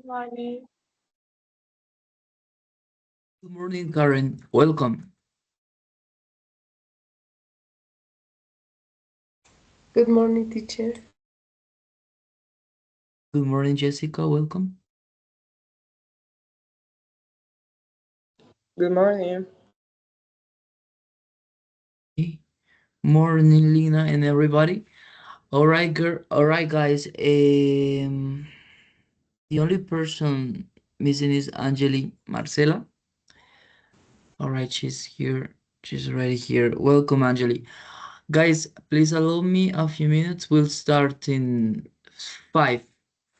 morning. Good morning, Karen. Welcome. Good morning, teacher. Good morning, Jessica. Welcome. Good morning. Hey, morning, Lina, and everybody. All right, girl. All right, guys. The only person missing is Angeli Marcela. All right, she's here. She's already here. Welcome, Angeli. Guys, please allow me a few minutes. We'll start in five,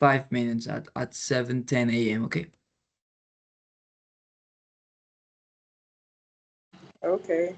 5 minutes at 7:10 a.m. Okay. Okay.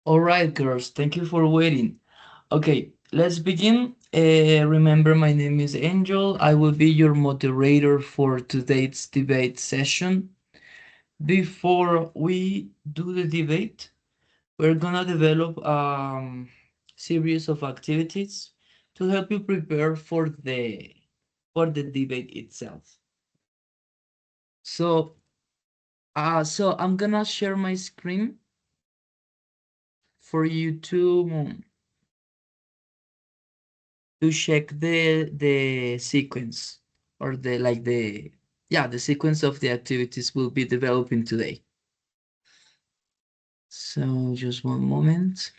All right, girls, thank you for waiting. Okay, let's begin. Remember, my name is Angel. I will be your moderator for today's debate session. Before we do the debate, we're gonna develop series of activities to help you prepare for the debate itself. So I'm gonna share my screen for you to check the sequence or the sequence of the activities we'll be developing today. So just one moment.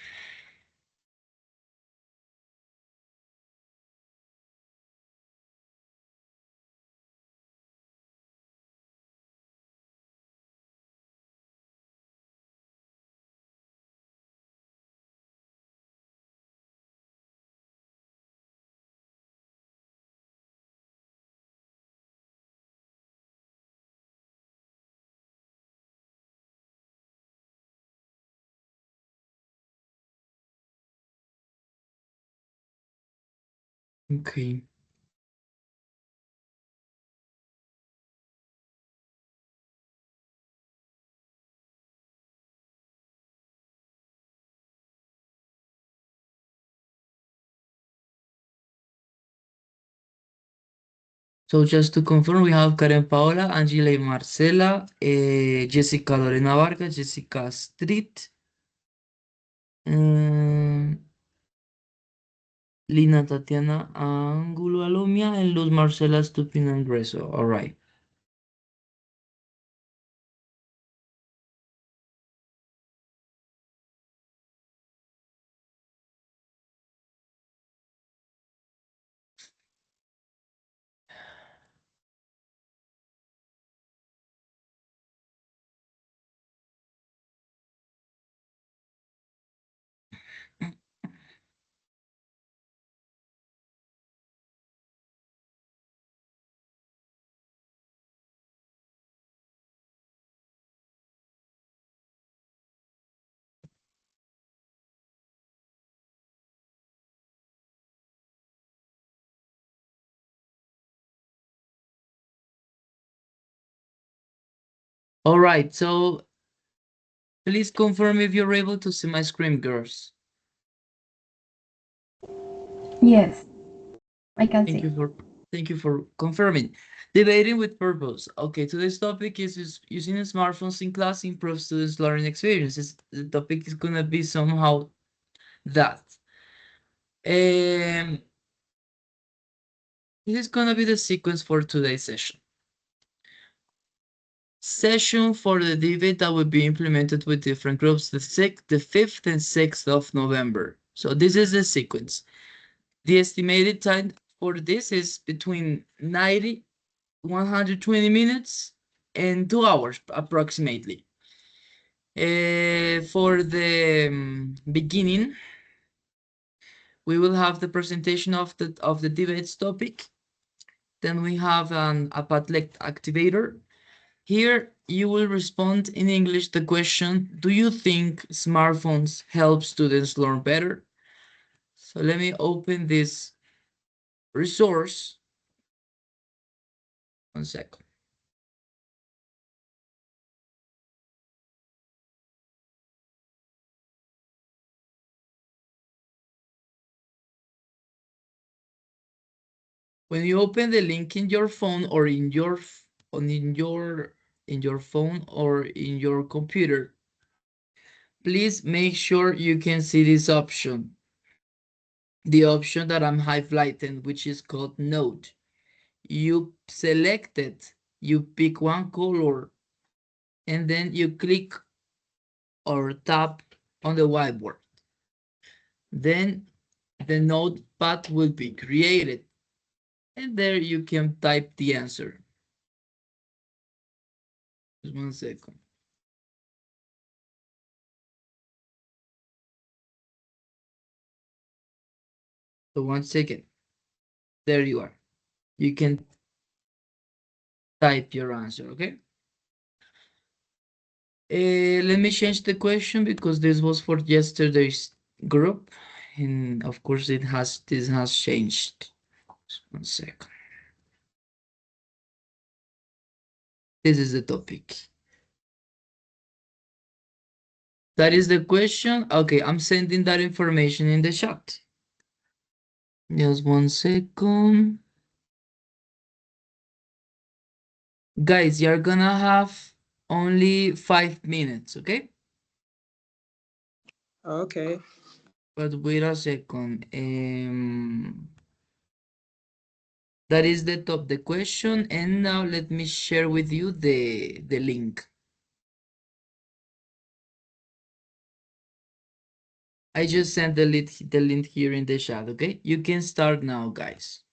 Okay. So just to confirm, we have Karen Paola, Angela y Marcela, Jessica Lorena Vargas, Jessica Street, um, Lina Tatiana Angulo Alomia, and Luz Marcela Stupin Angreso. All right. All right. So please confirm if you're able to see my screen, girls. Yes, I can Thank see. you for thank you for confirming. Debating with purpose. Okay, today's topic is using smartphones in class improves students' learning experiences. The topic is gonna be somehow that. Um, this is gonna be the sequence for today's session. Session for the debate that will be implemented with different groups the 5th and 6th of November. So this is the sequence. The estimated time for this is between 120 minutes and 2 hours approximately. For the beginning, we will have the presentation of the debates topic. Then we have a Padlet activator. Here you will respond in English the question, do you think smartphones help students learn better? So let me open this resource. One second. When you open the link in your phone or in your phone or in your computer, please make sure you can see this option. The option that I'm highlighting, which is called Note. You select it, you pick one color, and then you click or tap on the whiteboard. Then the notepad will be created, and there you can type the answer. Just one second. So one second. There you are. You can type your answer, okay? Let me change the question because this was for yesterday's group, and of course this has changed. One second. This is the topic. That is the question. Okay, I'm sending that information in the chat. Just one second. Guys, you're gonna have only 5 minutes, okay? Okay. But wait a second. That is the question, and now let me share with you the link. I just sent the link here in the chat, okay? You can start now, guys.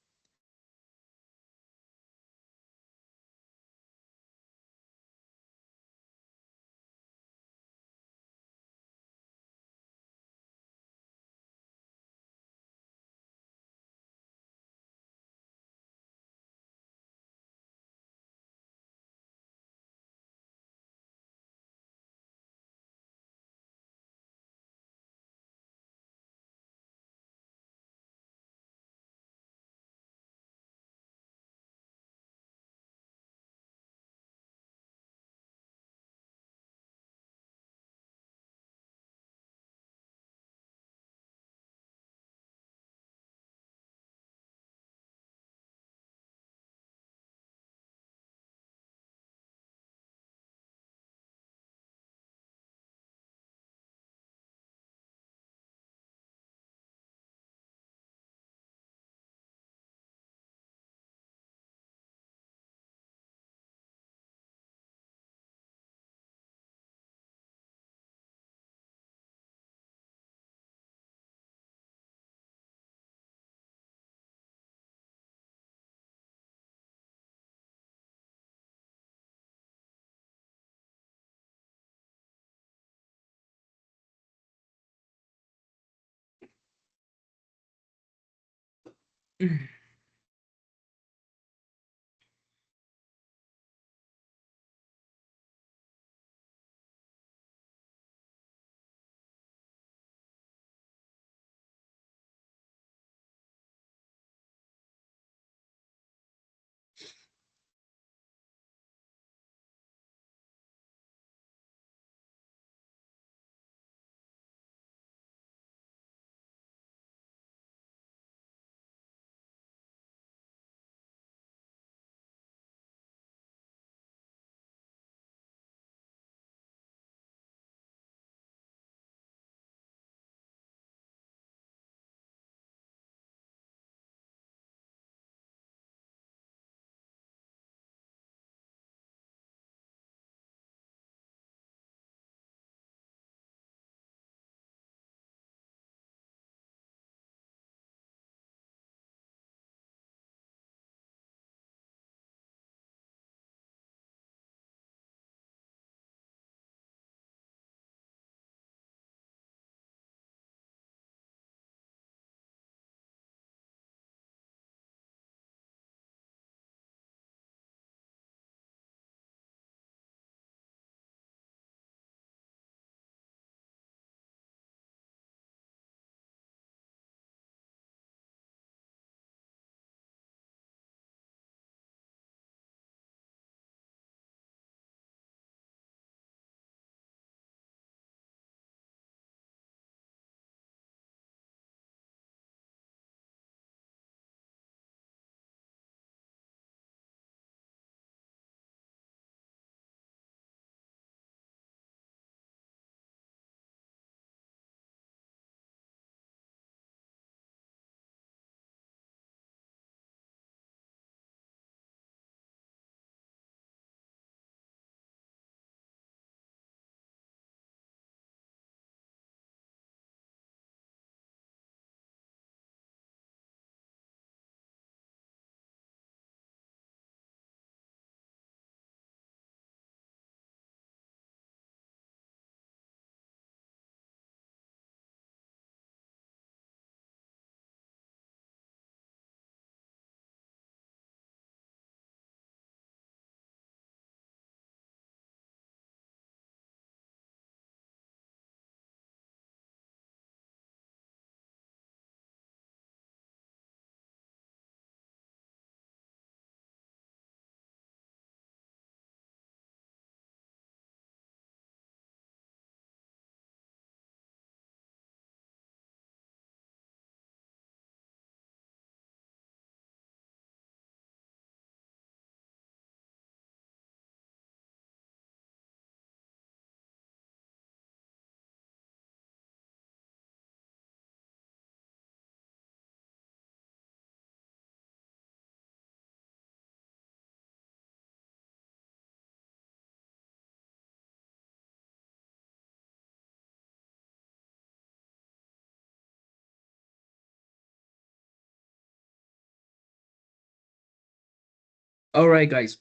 All right, guys,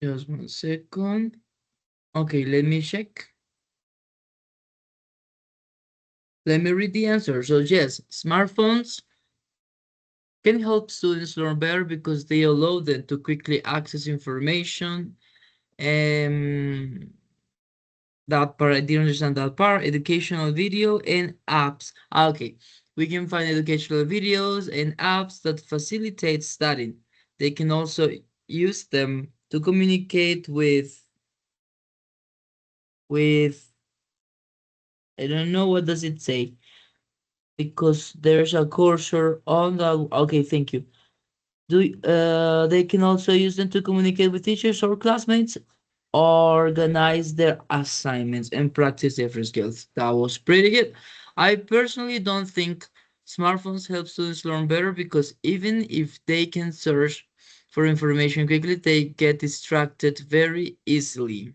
just 1 second. Okay, let me check. Let me read the answer. So yes, smartphones can help students learn better because they allow them to quickly access information. Um, that part, I didn't understand that part. Educational video and apps. Okay, we can find educational videos and apps that facilitate studying. They can also use them to communicate with I don't know what does it say because there's a cursor on the okay, thank you. They can also use them to communicate with teachers or classmates, organize their assignments, and practice different skills. That was pretty good. I personally don't think smartphones help students learn better because even if they can search for information quickly, they get distracted very easily.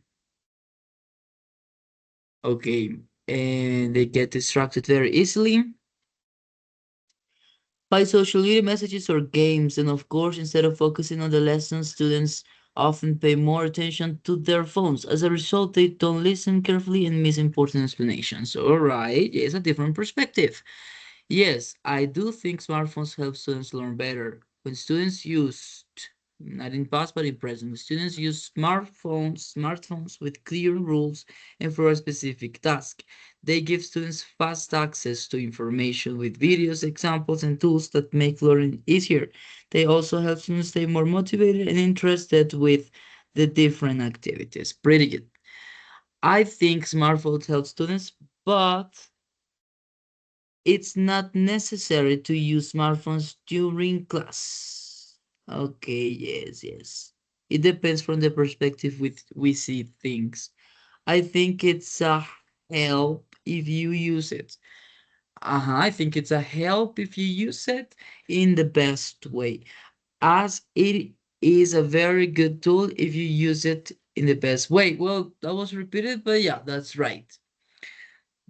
Okay, and they get distracted very easily by social media messages or games. And of course, instead of focusing on the lessons, students often pay more attention to their phones. As a result, they don't listen carefully and miss important explanations. All right, yes, a different perspective. Yes, I do think smartphones help students learn better. When students use, not in past but in present, when students use smartphones with clear rules and for a specific task. They give students fast access to information with videos, examples, and tools that make learning easier. They also help students stay more motivated and interested with the different activities. Pretty good. I think smartphones help students, but it's not necessary to use smartphones during class. Okay, yes, yes. It depends from the perspective with we see things. I think it's a help if you use it. I think it's a help if you use it in the best way, as it is a very good tool if you use it in the best way. Well, that was repeated, but yeah, that's right.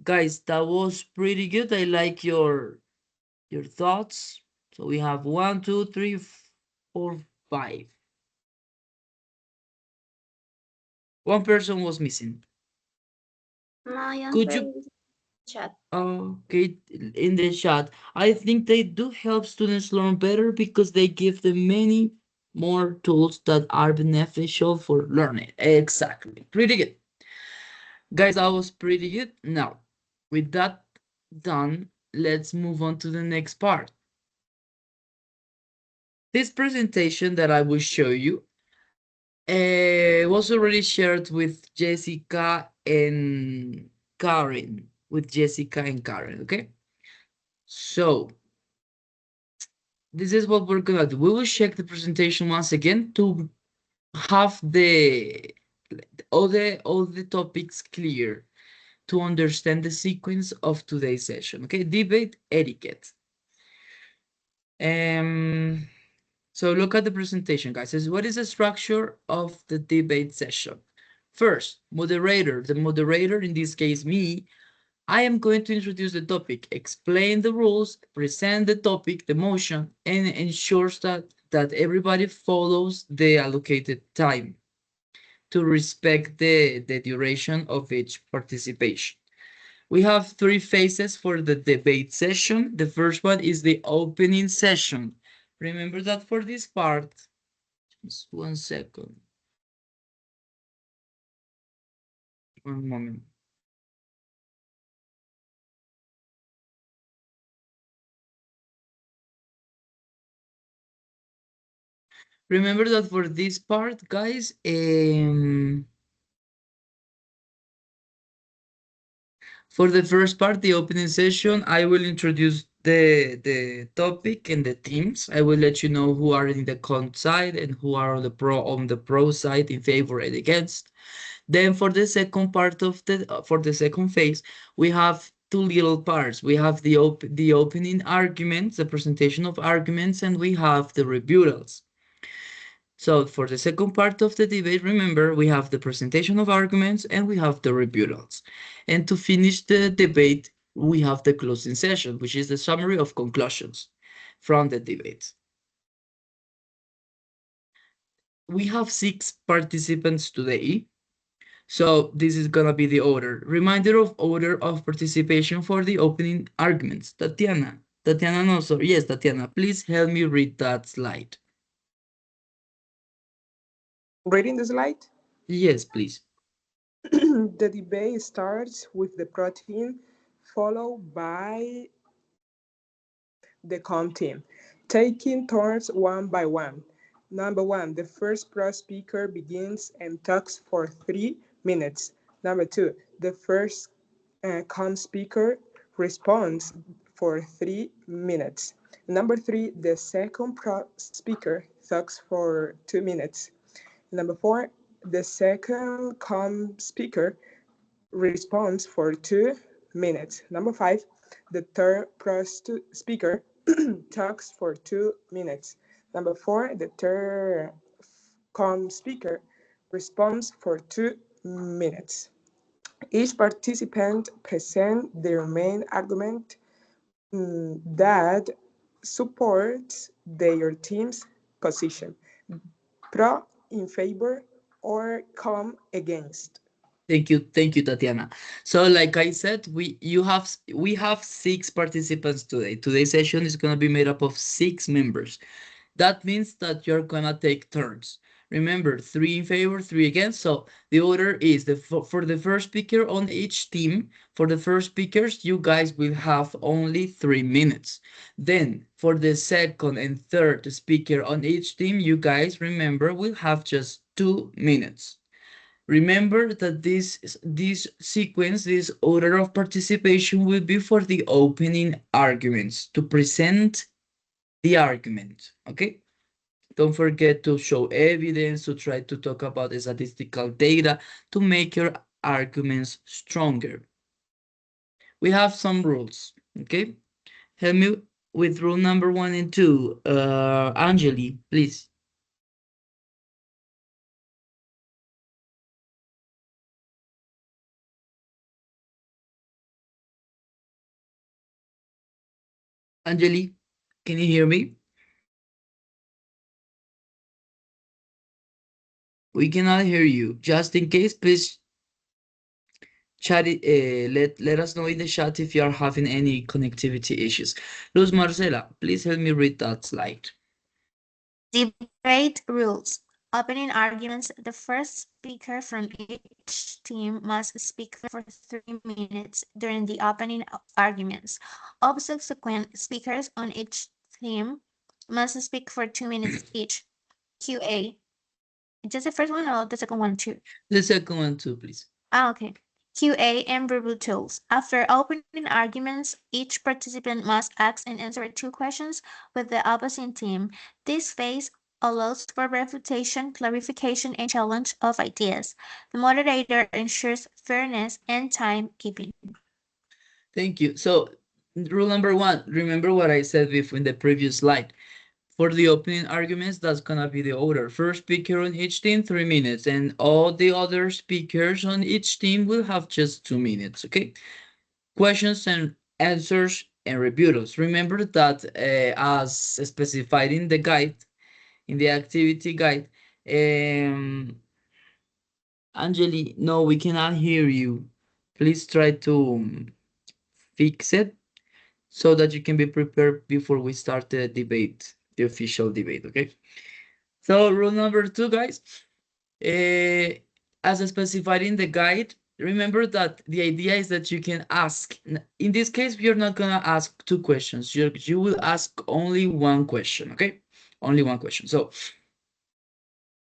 Guys, that was pretty good. I like your thoughts. So we have one, two, three, four, five. One person was missing. My Could answer you, is chat. okay, in the chat? I think they do help students learn better because they give them many more tools that are beneficial for learning. Exactly. Pretty good. Guys, that was pretty good. Now, with that done, let's move on to the next part. This presentation that I will show you was already shared with Jessica and Karen. With Jessica and Karen, okay? So this is what we're gonna do. We will check the presentation once again to have the all the topics clear to understand the sequence of today's session. Okay, debate etiquette. Um, so look at the presentation, guys. Says what is the structure of the debate session? First, moderator. The moderator, in this case, me, I am going to introduce the topic, explain the rules, present the topic, the motion, and ensures that everybody follows the allocated time to respect the duration of each participation. We have three phases for the debate session. The first one is the opening session. Remember that for this part, just 1 second, one moment. Remember that for this part, guys, for the first part, the opening session, I will introduce the topic and the themes. I will let you know who are in the con side and who are on the pro side in favor and against. Then for the second part of for the second phase, we have two little parts. We have the opening arguments, the presentation of arguments, and we have the rebuttals. So for the second part of the debate, remember, we have the presentation of arguments and we have the rebuttals. And to finish the debate, we have the closing session, which is the summary of conclusions from the debate. we have 6 participants today. So this is gonna be the order. Reminder of order of participation for the opening arguments. Tatiana, no, sorry. Yes, Tatiana, please help me read that slide. Reading the slide, Yes, please. the debate starts with the pro team, followed by the com team, taking turns one by one. Number one, the first pro speaker begins and talks for 3 minutes. Number two, the first com speaker responds for 3 minutes. Number three, the second pro speaker talks for 2 minutes. Number four, the second com speaker responds for 2 minutes. Number five, the third pro speaker talks for 2 minutes. Number four, the third com speaker responds for 2 minutes. Each participant presents their main argument that supports their team's position, pro in favor or con against. Thank you, Tatiana. So, like I said, we have 6 participants today. Today's session is gonna be made up of 6 members. That means that you're gonna take turns. Remember, 3 in favor, 3 against. So the order is for the first speaker on each team. For the first speakers, you guys will have only 3 minutes. Then for the second and third speaker on each team, you guys remember will have just 2 minutes. Remember that this sequence, this order of participation will be for the opening arguments to present the argument. Okay. Don't forget to show evidence, to try to talk about statistical data to make your arguments stronger. We have some rules, okay? Help me with rule number 1 and 2. Angeli, please. Angeli, can you hear me? We cannot hear you. Just in case, please chat it, let us know in the chat if you are having any connectivity issues. Luz Marcela, please help me read that slide. Debate rules. Opening arguments. The first speaker from each team must speak for 3 minutes during the opening arguments. All subsequent speakers on each team must speak for 2 minutes each. QA. Just the first one or the second one too? The second one too, please. Okay. QA and rebuttals. After opening arguments, each participant must ask and answer 2 questions with the opposing team. This phase allows for refutation, clarification, and challenge of ideas. The moderator ensures fairness and timekeeping. Thank you. So, rule number 1, remember what I said before in the previous slide. For the opening arguments, that's gonna be the order. First speaker on each team, 3 minutes, and all the other speakers on each team will have just 2 minutes, okay? Questions and answers and rebuttals. Remember that as specified in the guide, in the activity guide, Angeli, no, we cannot hear you. Please try to fix it so that you can be prepared before we start the debate, the official debate, okay? So rule number 2, guys, as specified in the guide, remember that the idea is that you can ask. In this case, you're not gonna ask 2 questions. You will ask only 1 question, okay? Only 1 question. So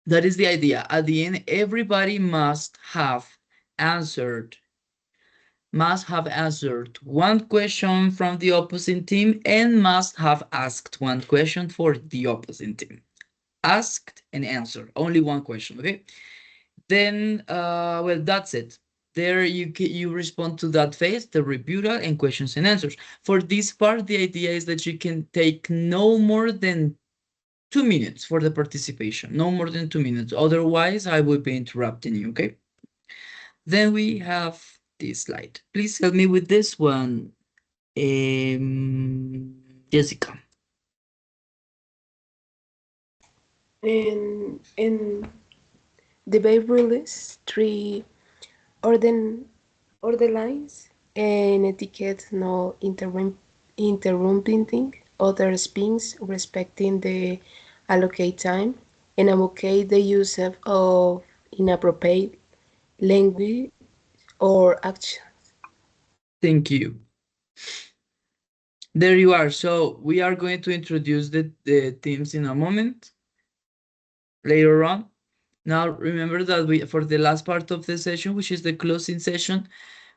that is the idea. At the end, everybody answered must have answered 1 question from the opposite team and must have asked 1 question for the opposite team. Asked and answered, only 1 question, okay? Then, well, that's it. There you respond to that phase, the rebuttal and questions and answers. For this part, the idea is that you can take no more than 2 minutes for the participation, no more than 2 minutes. Otherwise, I will be interrupting you, okay? Then we have this slide. Please help me with this one, Jessica. And the Babe release three orden order lines and etiquette no interrupting other spins respecting the allocate time and advocate the use of inappropriate language or action. Thank you. There you are. So we are going to introduce the teams in a moment later on. Now remember that we for the last part of the session, which is the closing session,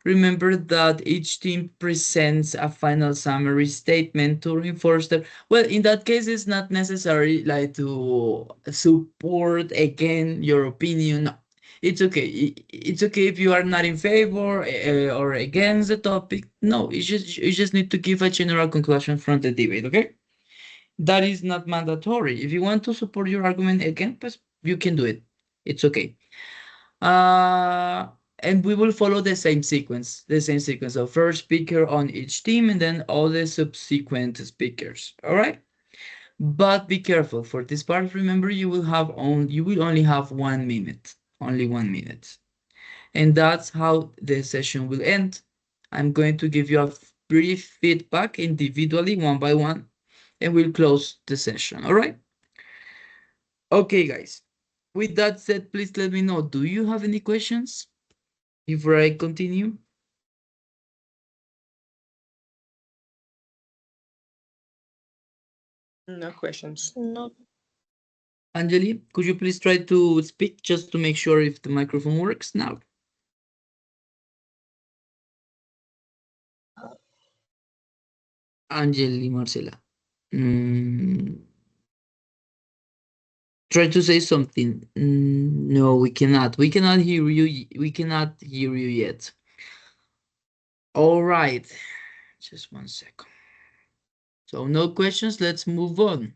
remember that each team presents a final summary statement to reinforce that. Well, in that case, it's not necessary like to support again your opinion. No, it's okay. It's okay if you are not in favor or against the topic. No, you just need to give a general conclusion from the debate. Okay, that is not mandatory. If you want to support your argument again, pues, you can do it. It's okay. Uh, and we will follow the same sequence of first speaker on each team and then all the subsequent speakers. All right. But be careful for this part. Remember, you will only have 1 minute, only 1 minute, and that's how the session will end. I'm going to give you a brief feedback individually, one by one, and we'll close the session. All right. Okay, guys. With that said, please let me know. Do you have any questions before I continue? No questions. No. Anjali, could you please try to speak just to make sure if the microphone works now? Anjali Marcela. Mm, try to say something. No, we cannot. We cannot hear you. We cannot hear you yet. All right. Just 1 second. So no questions. Let's move on.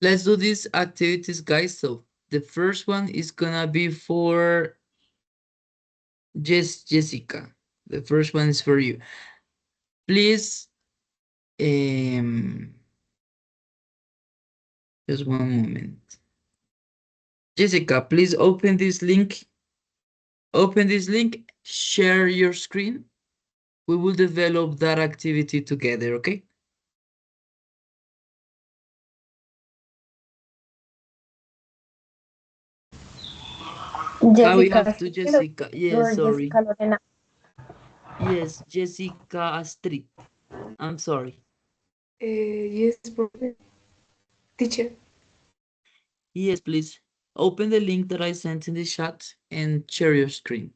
Let's do these activities, guys. So the first one is gonna be for Jessica. The first one is for you. Please, just one moment. Jessica, please open this link. Open this link, share your screen. We will develop that activity together, okay? Ah, we Jessica have to Astrid Jessica. Yes, or sorry. Jessica Lorena. Yes, Jessica Astrid. I'm sorry. Yes, problem. Teacher. Yes, please. Open the link that I sent in the chat and share your screen.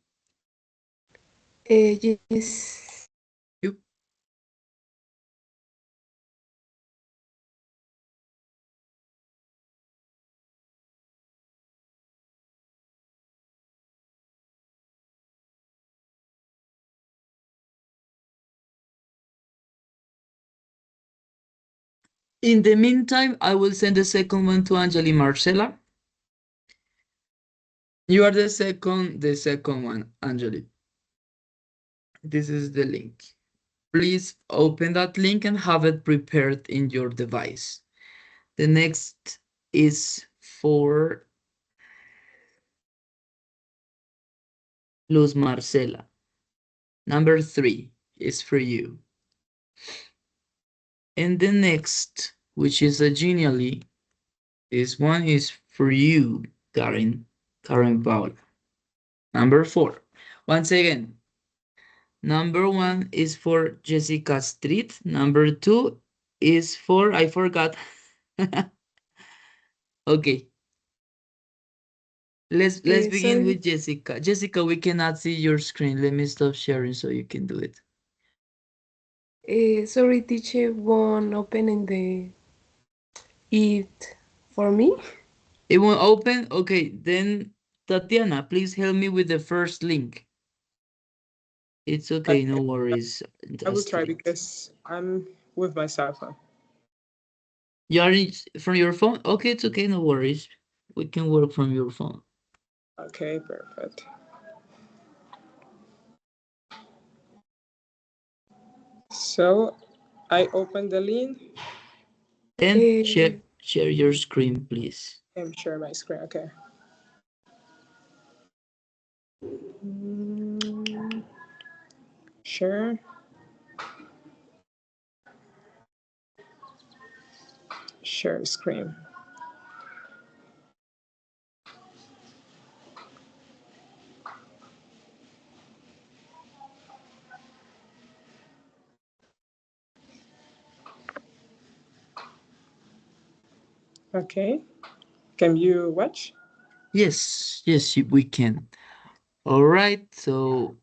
Yes. You. In the meantime, I will send the second one to Angeli Marcela. You are the second one, Angeli. This is the link. Please open that link and have it prepared in your device. The next is for Luz Marcela. Number 3 is for you. And the next, which is a genially, this one is for you, Karen Paul. Number 4. Once again, number 1 is for Jessica Street. Number 2 is for, I forgot. Okay, let's begin Sorry. with Jessica. Jessica, we cannot see your screen. Let me stop sharing so you can do it. Sorry, teacher won't open in the it for me. It won't open? Okay, then Tatiana, please help me with the first link. It's okay, no Okay, worries, I will try Street. because I'm with my cell phone. You are from your phone? Okay, it's okay, no worries. We can work from your phone. Okay, perfect. So I open the link. And Uh, share your screen, please. I'm share my screen. Okay. Mm, share. Share screen. Okay. Can you watch? Yes, yes, we can. All right, so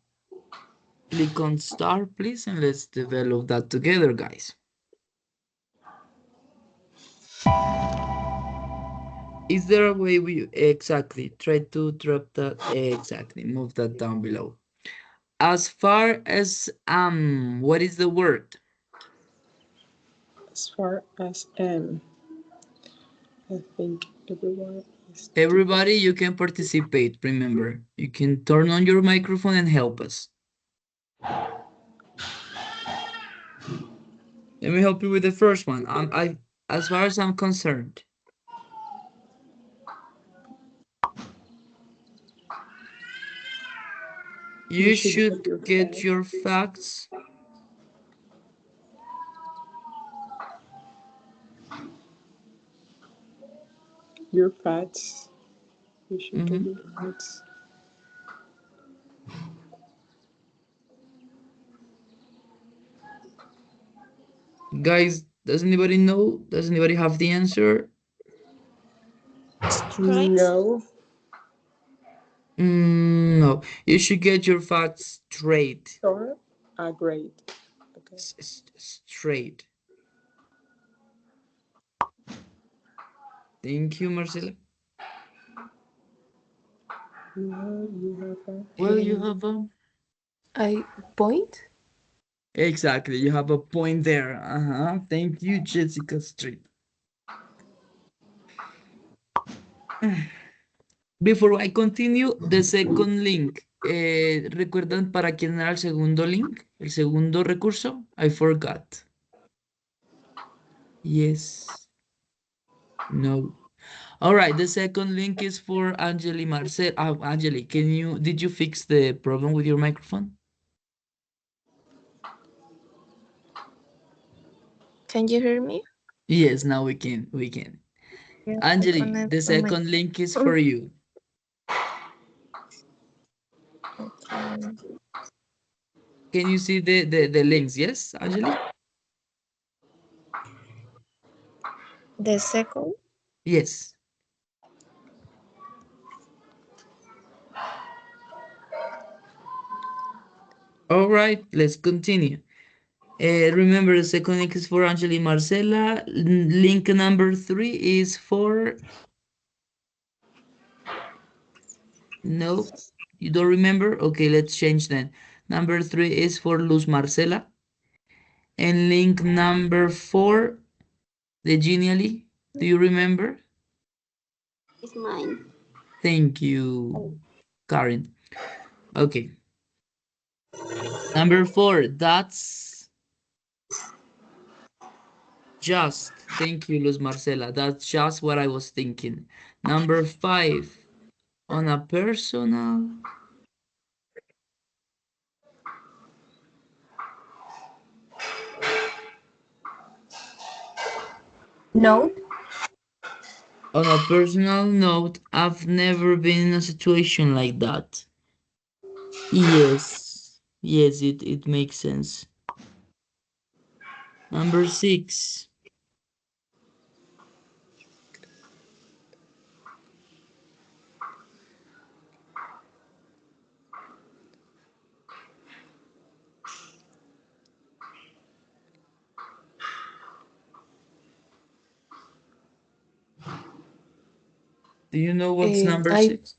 click on start, please, and let's develop that together, guys. Is there a way we exactly try to drop that? Exactly, move that down below. As far as what is the word? As far as I think everyone is Everybody, together. you can participate. Remember, you can turn on your microphone and help us. Let me help you with the first one. As far as I'm concerned, You you should get should your get facts. your facts. Your facts. You should get Mhm. your facts. Guys, does anybody know? Does anybody have the answer? Straight. No. No, you should get your facts straight. Or a grade. Okay. Straight. Thank you, Marcela. No, you have a Well, you have a I point. exactly. You have a point there. Thank you, Jessica Street. Before I continue, the second link. ¿Recuerdan para quién era el segundo link? El segundo recurso? I forgot. Yes. No. All right. The second link is for Angeli Marcel. Angeli, did you fix the problem with your microphone? Can you hear me? Yes, now we can. We can. Yes, I Angeli, connect the to my second link is for you. okay. Can you see the links? Yes, Angeli? The second, Yes. All right, let's continue. Remember, the second link is for Angeli Marcela. Link number 3 is for. No, you don't remember? Okay, let's change then. Number 3 is for Luz Marcela. And link number 4, the Genially. Do you remember? Is mine. Thank you, Karen. Okay. Number 4, that's just. Thank you, Luz Marcela. That's just what I was thinking. Number 5, on a personal. Note. On a personal note, I've never been in a situation like that. Yes, yes, it makes sense. Number 6. Do you know what's Uh, number I 6?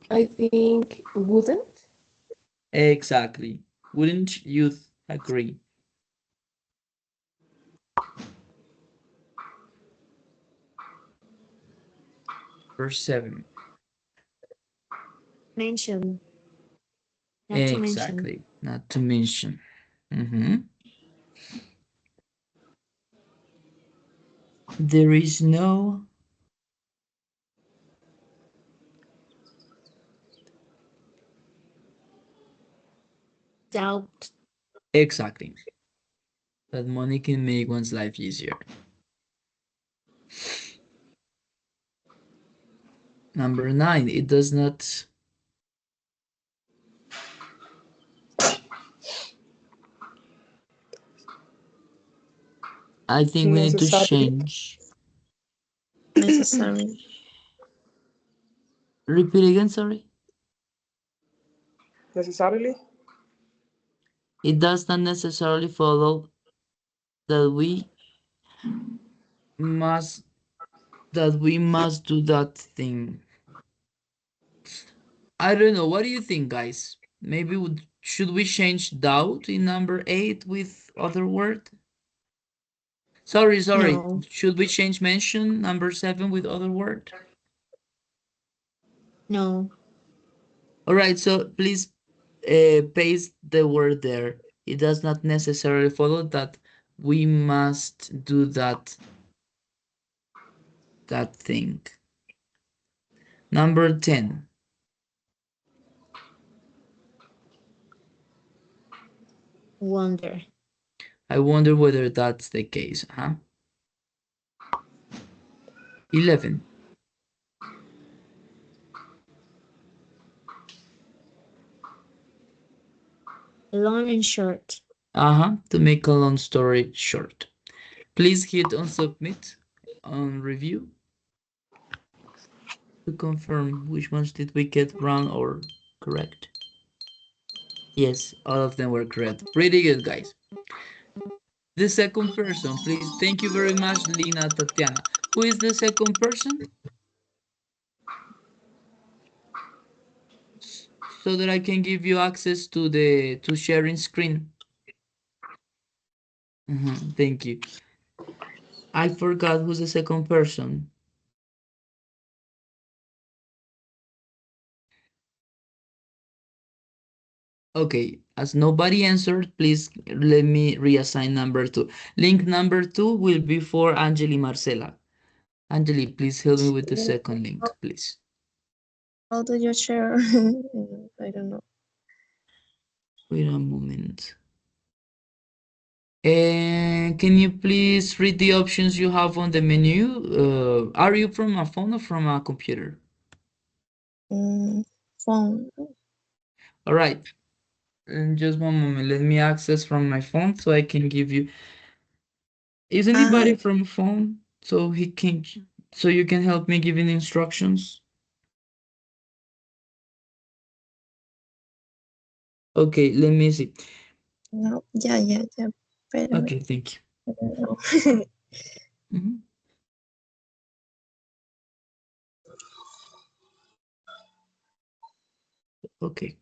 I think wouldn't. Exactly. Wouldn't you agree? Number 7. Mention. Not to mention. Exactly. Not to mention. Mm-hmm. There is no. Doubt. Exactly. That money can make one's life easier. Number 9, it does not. I think we need to Necessarily. change. Necessary. Repeat again, sorry. Necessarily. It does not necessarily follow that must we must do that thing. I don't know. What do you think, guys? Maybe should we change doubt in number 8 with other word? Sorry. No. Should we change mention number 7 with other word? No. All right, so please paste the word there. It does not necessarily follow that we must do that thing. Number 10. Wonder. I wonder whether that's the case, huh? 11. Long and short. To make a long story short. Please hit on submit on review to confirm which ones did we get wrong or correct. Yes, all of them were correct. Pretty good, guys. The second person, please. Thank you very much, Lina Tatiana. Who is the second person? So that I can give you access to the sharing screen. Thank you. I forgot who's the second person. Okay, as nobody answered, please let me reassign number 2. Link number 2 will be for Angeli Marcela. Angeli, please help me with the second link, please. How do you share? I don't know. Wait a moment. And can you please read the options you have on the menu? Are you from a phone or from a computer? Mm, phone. All right. Just one moment. Let me access from my phone so I can give you. Is anybody Ah, from a phone so you can help me giving instructions? Okay, let me see. no. Yeah. Espérame. Okay, thank you. I don't know. Mhm. Okay.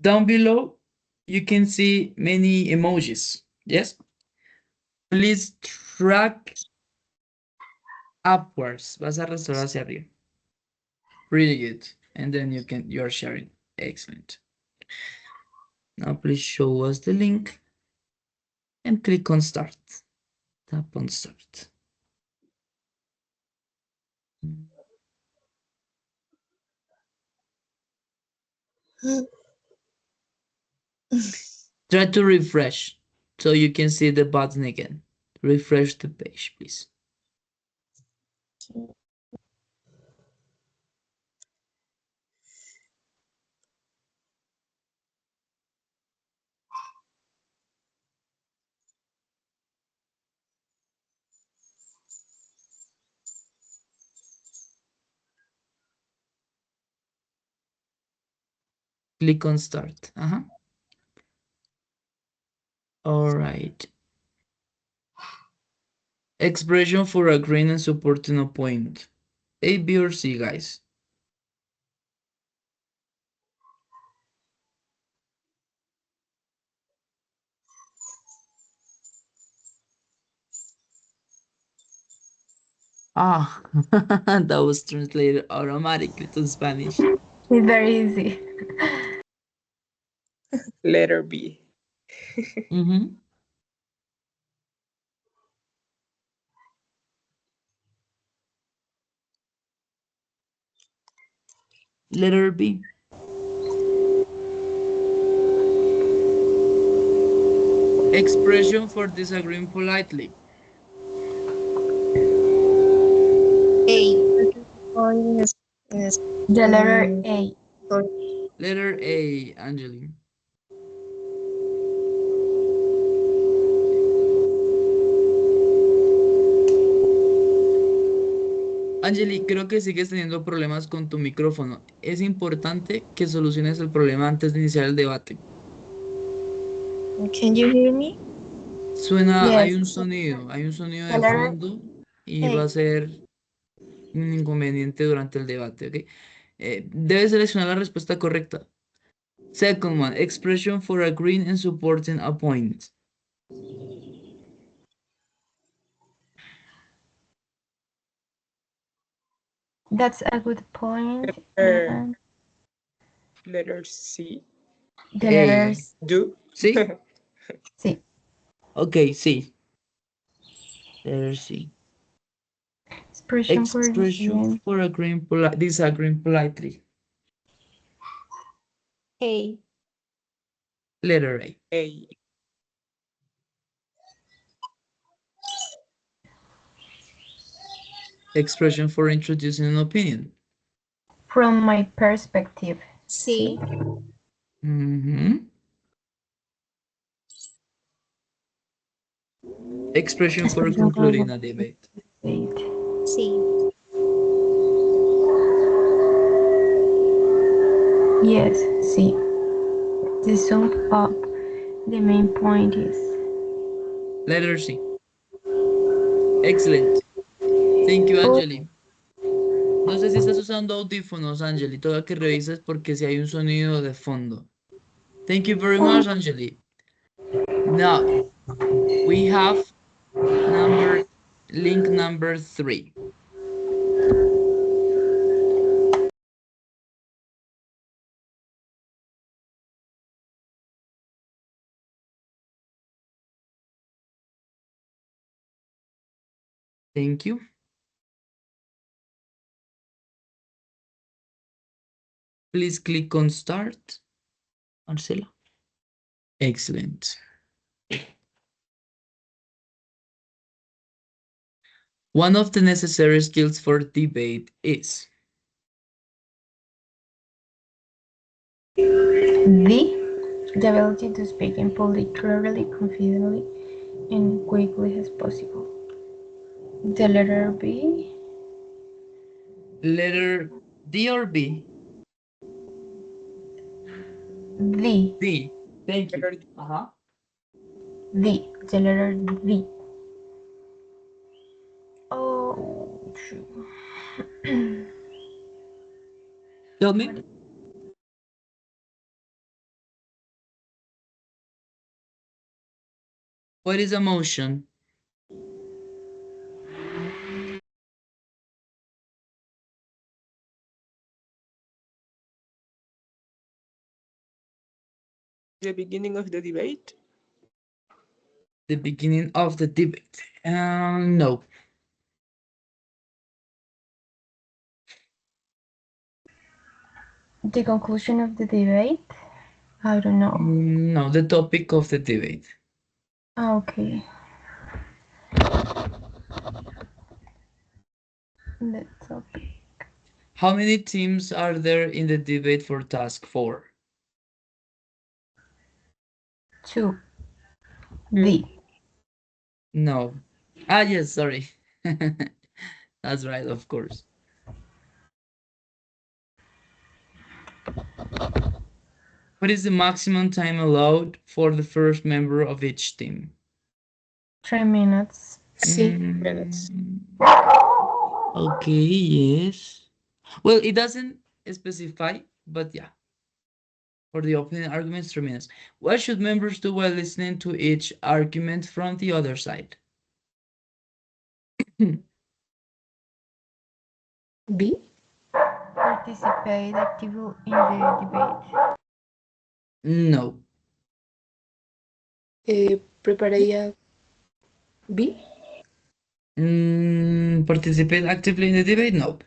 Down below, you can see many emojis. Yes? Please track upwards. Vas a arrastrar hacia arriba. Really good. And then you're sharing. Excellent. Now please show us the link and click on start. Tap on start. Try to refresh so you can see the button again. Refresh the page, please. Click on start. All right. Expression for agreeing and supporting a point. A, B, or C, guys. Ah, that was translated automatically to Spanish. It's very easy. Letter B. Mm-hmm. Letter B. Expression for disagreeing politely. A. Point is The letter mm, A. sorry. Letter A, Angeli. Angeli, creo que sigues teniendo problemas con tu micrófono. Es importante que soluciones el problema antes de iniciar el debate. Can you hear me? Suena, Yes. hay un sonido The de letter fondo y va A. a ser un inconveniente durante el debate, ¿ok? Debes seleccionar la respuesta correcta. Second one, expression for agreeing and supporting a point. That's a good point. Letter, And letter C. the A. letters Do. ¿Sí? C. Ok, sí. Letter C. Expression for Expression disagreement. for agreeing disagreeing politely. A. Letter A. A. Expression for introducing an opinion. From my perspective. C. Mhm. Expression for Expression for concluding a debate. debate. C. Yes, C. To sum up, the main point is Letter C. Excellent. Thank you, oh, Angeli. No sé si estás usando audífonos, Angeli. Toca que revises porque si hay un sonido de fondo. Thank you very much, Angeli. Now, we have link number 3. Thank you. Please click on start, Marcela. Excellent. One of the necessary skills for debate is the ability to speak in public clearly, confidently, and quickly as possible. The letter B. letter D or B? D. D. Thank you. Letter D. Uh-huh. D. The letter D. Oh, true. Tell me. What is emotion? The beginning of the debate. The beginning of the debate. No. The conclusion of the debate? I don't know. No, the topic of the debate. Okay. The topic. How many teams are there in the debate for task 4? 2. Two. D. No. Ah, yes, sorry. That's right, of course. What is the maximum time allowed for the first member of each team? 3 minutes. C. Minutes. Okay, yes. Well, it doesn't specify, but yeah. For the opening arguments, 3 minutes. What should members do while listening to each argument from the other side? B. Participate actively in the debate. No. Prepararía B. Participate actively in the debate? No.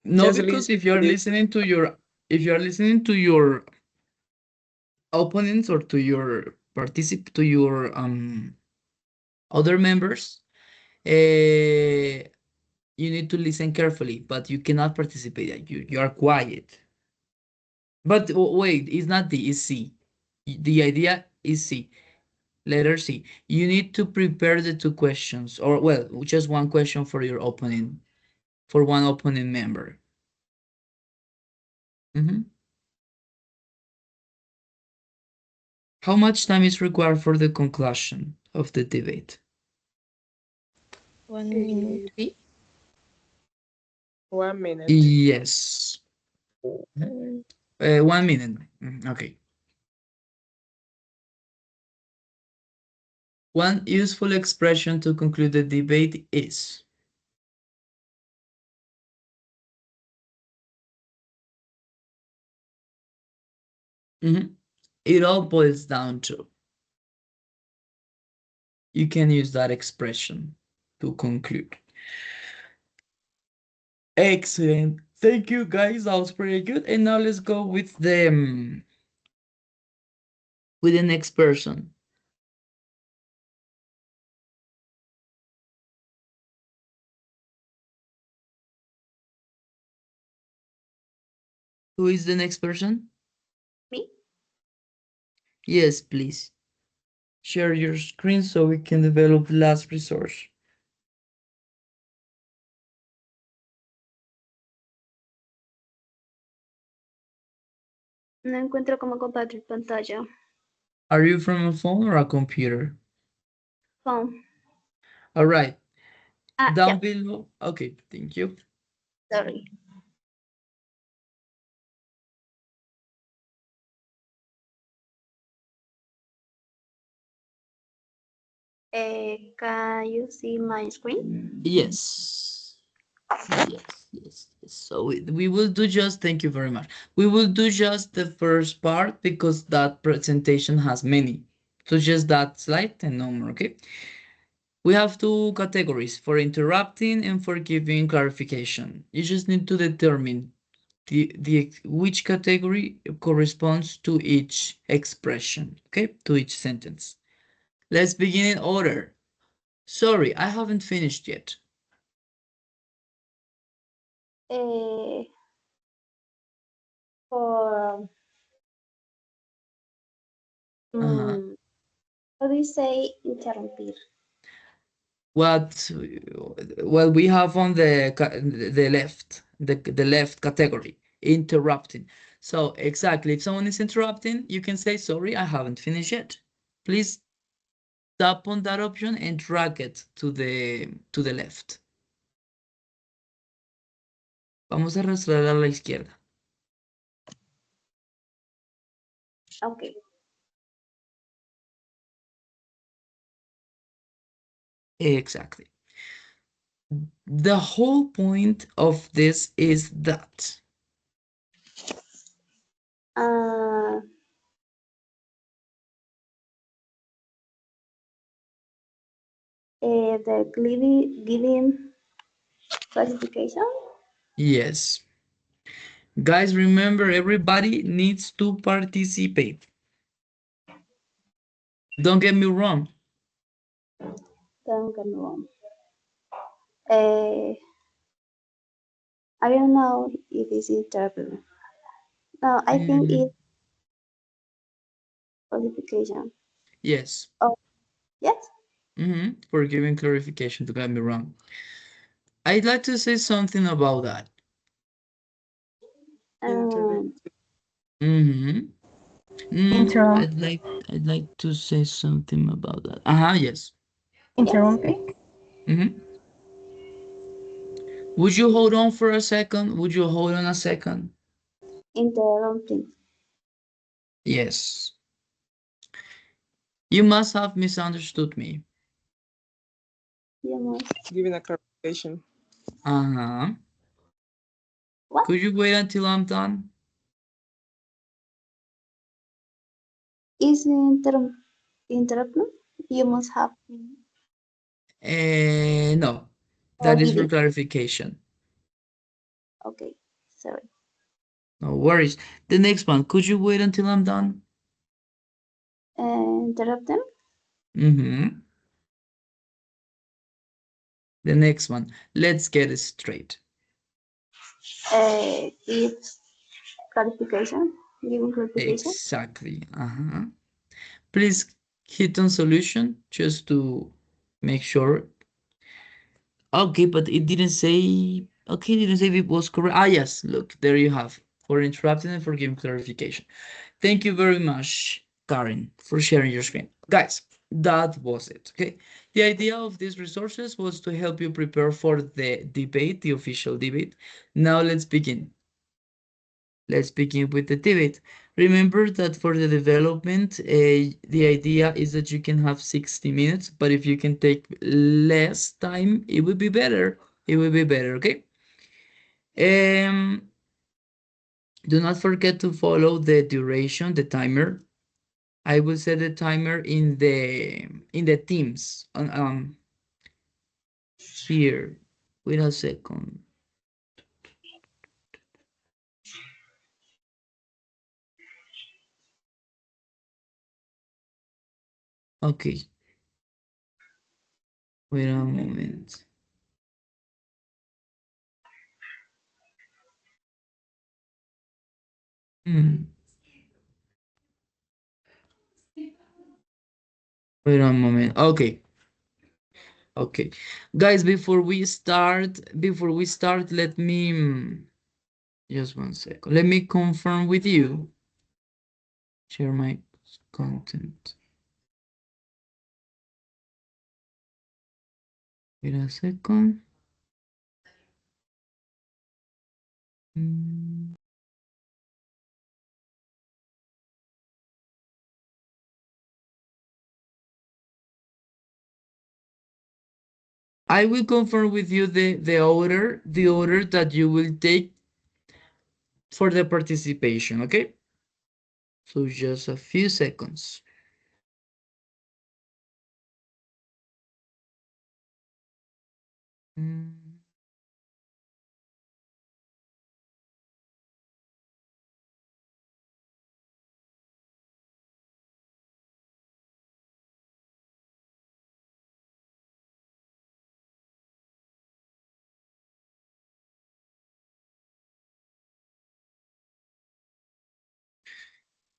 No, Just because listen if you to are the listening to your if you are listening to your opponents or to your other members, you need to listen carefully, but you cannot participate. You are quiet. But wait, it's not D, it's C. The idea is C. Letter C. You need to prepare the two questions, or well, just one question for your opponent, for one opponent member. Mhm. How much time is required for the conclusion of the debate? 1 minute. B. 1 minute. Yes. Mhm. Mm, 1 minute. Okay. One useful expression to conclude the debate is. Mhm. It all boils down to. You can use that expression to conclude. Excellent. Thank you, guys. That was pretty good. And now let's go with the next person. Who is the next person? Me? Yes, please. Share your screen so we can develop the last resource. No encuentro cómo compartir pantalla. Are you from a phone or a computer? Phone. All right. Ah, Down ya. below. Okay, thank you. Sorry. Can you see my screen? Yes. Yes. So we will do just, thank you very much. We will do just the first part because that presentation has many. So just that slide and no more, okay? We have two categories for interrupting and for giving clarification. You just need to determine which category corresponds to each expression, okay? To each sentence. Let's begin in order. Sorry, I haven't finished yet. Eh, for Uh-huh. how do you say interrumpir? What, well, we have on the left, the left category, interrupting. So exactly, if someone is interrupting, you can say, sorry, I haven't finished yet. Please tap on that option and drag it to the left. Vamos a arrastrar a la izquierda. Okay. Exactly. The whole point of this is that. Uh, the giving classification. Yes. Guys, remember, everybody needs to participate. Don't get me wrong. Don't get me wrong. Uh, I don't know if it's interview. No, I think Mm, it's qualification. yes. Oh, yes. For giving clarification, don't get me wrong. I'd like to say something about that. Um, intervention. Mm-hmm. Interrupt, I'd like to say something about that. Uh-huh, yes. yes. interrumping. Mm-hmm. Would you hold on for a second? Would you hold on a second? Interrupting. Yes. You must have misunderstood me. You must. Giving a clarification. Uh-huh. What? Could you wait until I'm done? Is interrupt. interrupt me? You must have No, that is for already. clarification. Okay, sorry. No worries. The next one, could you wait until I'm done? Interrupt them. Mm-hmm. The next one, let's get it straight. Give clarification. Give clarification. Exactly. Uh-huh. Please hit on solution just to make sure. Okay, but it didn't say. Okay, it didn't say if it was correct. Ah, yes. Look, there you have. For interrupting and for giving clarification. Thank you very much, Karen, for sharing your screen. Guys, that was it. Okay. The idea of these resources was to help you prepare for the debate, the official debate. Now let's begin. Let's begin with the debate. Remember that for the development, the idea is that you can have 60 minutes, but if you can take less time, it would be better. It would be better, okay? Um, do not forget to follow the duration, the timer. I will set the timer in the Teams on here. Wait a second. Okay, wait a moment. Hmm. Wait a moment. Okay. Okay. Guys, before we start, let me just one second. Let me confirm with you. Share my content. Wait a second. Mm, I will confirm with you the order that you will take for the participation, okay? So just a few seconds. Mm,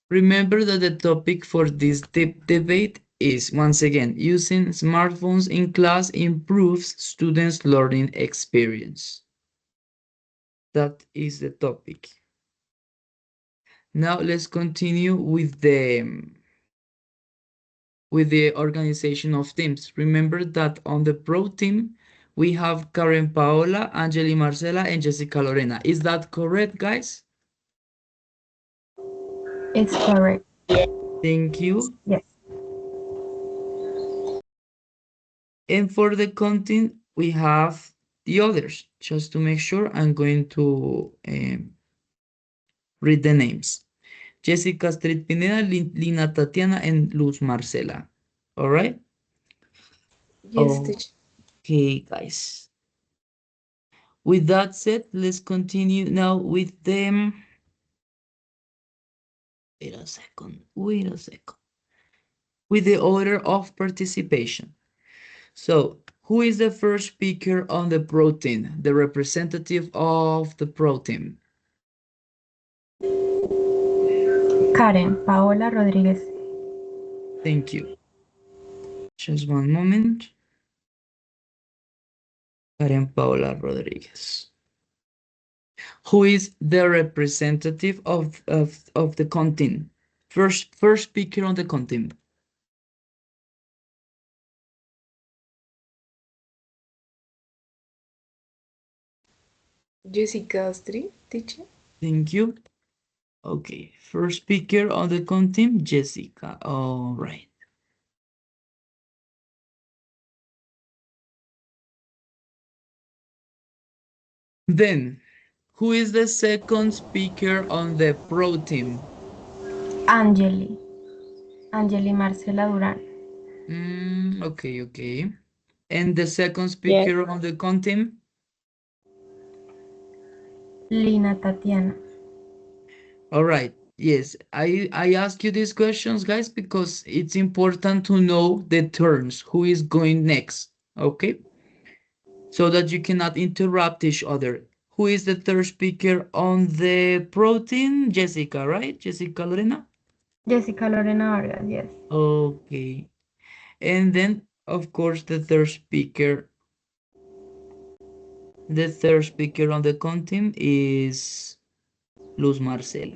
Remember that the topic for this debate is, once again, using smartphones in class improves students' learning experience. That is the topic. Now let's continue with the organization of teams. Remember that on the pro team, we have Karen Paola, Angeli Marcela, and Jessica Lorena. Is that correct, guys? It's correct. Thank you. Yes. And for the content, we have the others. Just to make sure, I'm going to read the names. Jessica Street Pineda, Lina Tatiana, and Luz Marcela. All right? Yes, teacher. Okay, guys. With that said, let's continue now with them. Wait a second. Wait a second. With the order of participation. So, who is the first speaker on the protein? The representative of the protein. Karen Paola Rodríguez. Thank you. Just one moment. Karen Paola Rodriguez. Who is the representative of the content? First speaker on the content. Jessica Street, teacher. Thank you. Okay, first speaker on the content, Jessica. All right. Then, who is the second speaker on the pro team? Angeli. Angeli Marcela Duran. Okay, okay. And the second Yes. speaker on the content? Lina Tatiana. All right. Yes, I ask you these questions, guys, because it's important to know the turns, who is going next, okay? So that you cannot interrupt each other. Who is the third speaker on the protein? Jessica, right? Jessica Lorena? Jessica Lorena Vargas, yes. Okay. And then, of course, the third speaker on the content is Luz Marcela.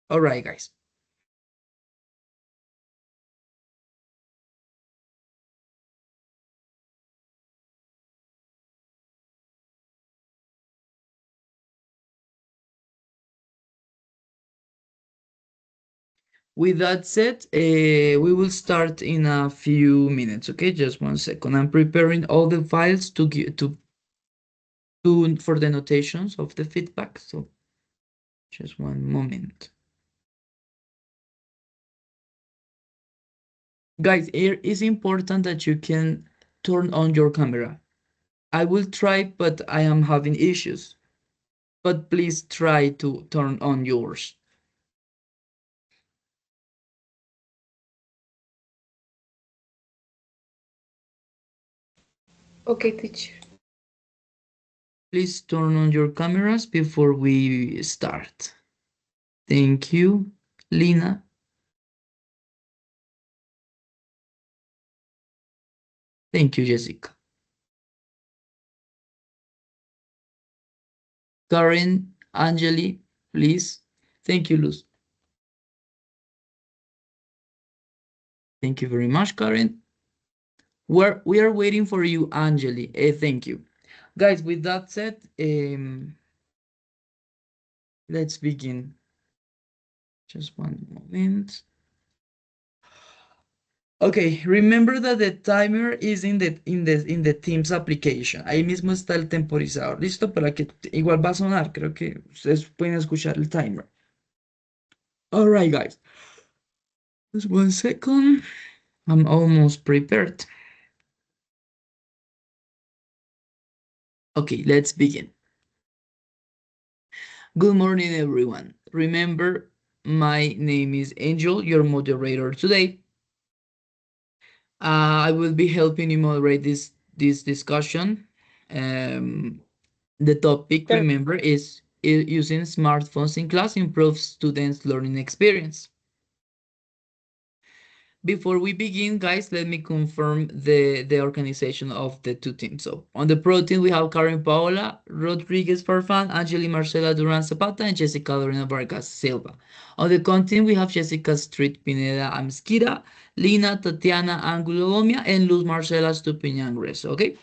All right, guys. With that said, we will start in a few minutes, okay? Just 1 second. I'm preparing all the files to give to do for the notations of the feedback. So just one moment. Guys, it is important that you can turn on your camera. I will try, but I am having issues. But please try to turn on yours. Okay, teacher. Please turn on your cameras before we start. Thank you, Lina. Thank you, Jessica. Karen, Angeli, please. Thank you, Luz. Thank you very much, Karen. We are waiting for you, Angeli. Thank you. Guys, with that said, let's begin. Just one moment. Okay, remember that the timer is in the Teams application. Ahí mismo está el temporizador. Listo, para que igual va a sonar. Creo que ustedes pueden escuchar el timer. All right, guys. Just 1 second. I'm almost prepared. Okay, let's begin. Good morning, everyone. Remember, my name is Angel, your moderator today. I will be helping you moderate this discussion. Um, the topic, Can, remember, is using smartphones in class improves students' learning experience. Before we begin, guys, let me confirm the organization of the two teams. So on the pro team, we have Karen Paola Rodriguez Farfan, Angeli Marcela Duran Zapata, and Jessica Lorena Vargas Silva. On the con team, we have Jessica Street Pineda Amskira, Lina Tatiana Angulo Gomia, and Luz Marcela Stupiñangres. Okay?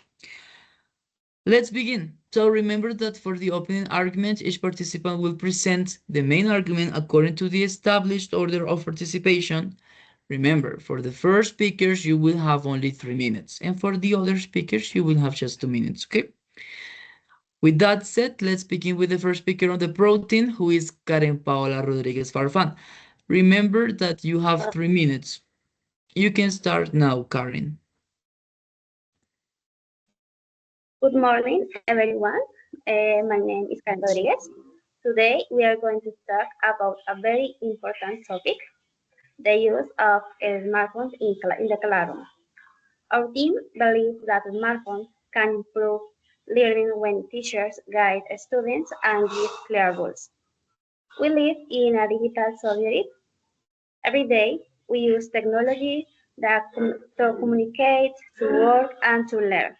Let's begin. So remember that for the opening argument, each participant will present the main argument according to the established order of participation. Remember, for the first speakers, you will have only 3 minutes, and for the other speakers, you will have just 2 minutes, okay? With that said, let's begin with the first speaker on the protein, who is Karen Paola Rodriguez Farfan. Remember that you have 3 minutes. You can start now, Karen. Good morning, everyone. My name is Karen Rodriguez. Today, we are going to talk about a very important topic, the use of smartphones in the classroom. Our team believes that smartphones can improve learning when teachers guide students and give clear rules. We live in a digital society. Every day, we use technology to communicate, to work, and to learn.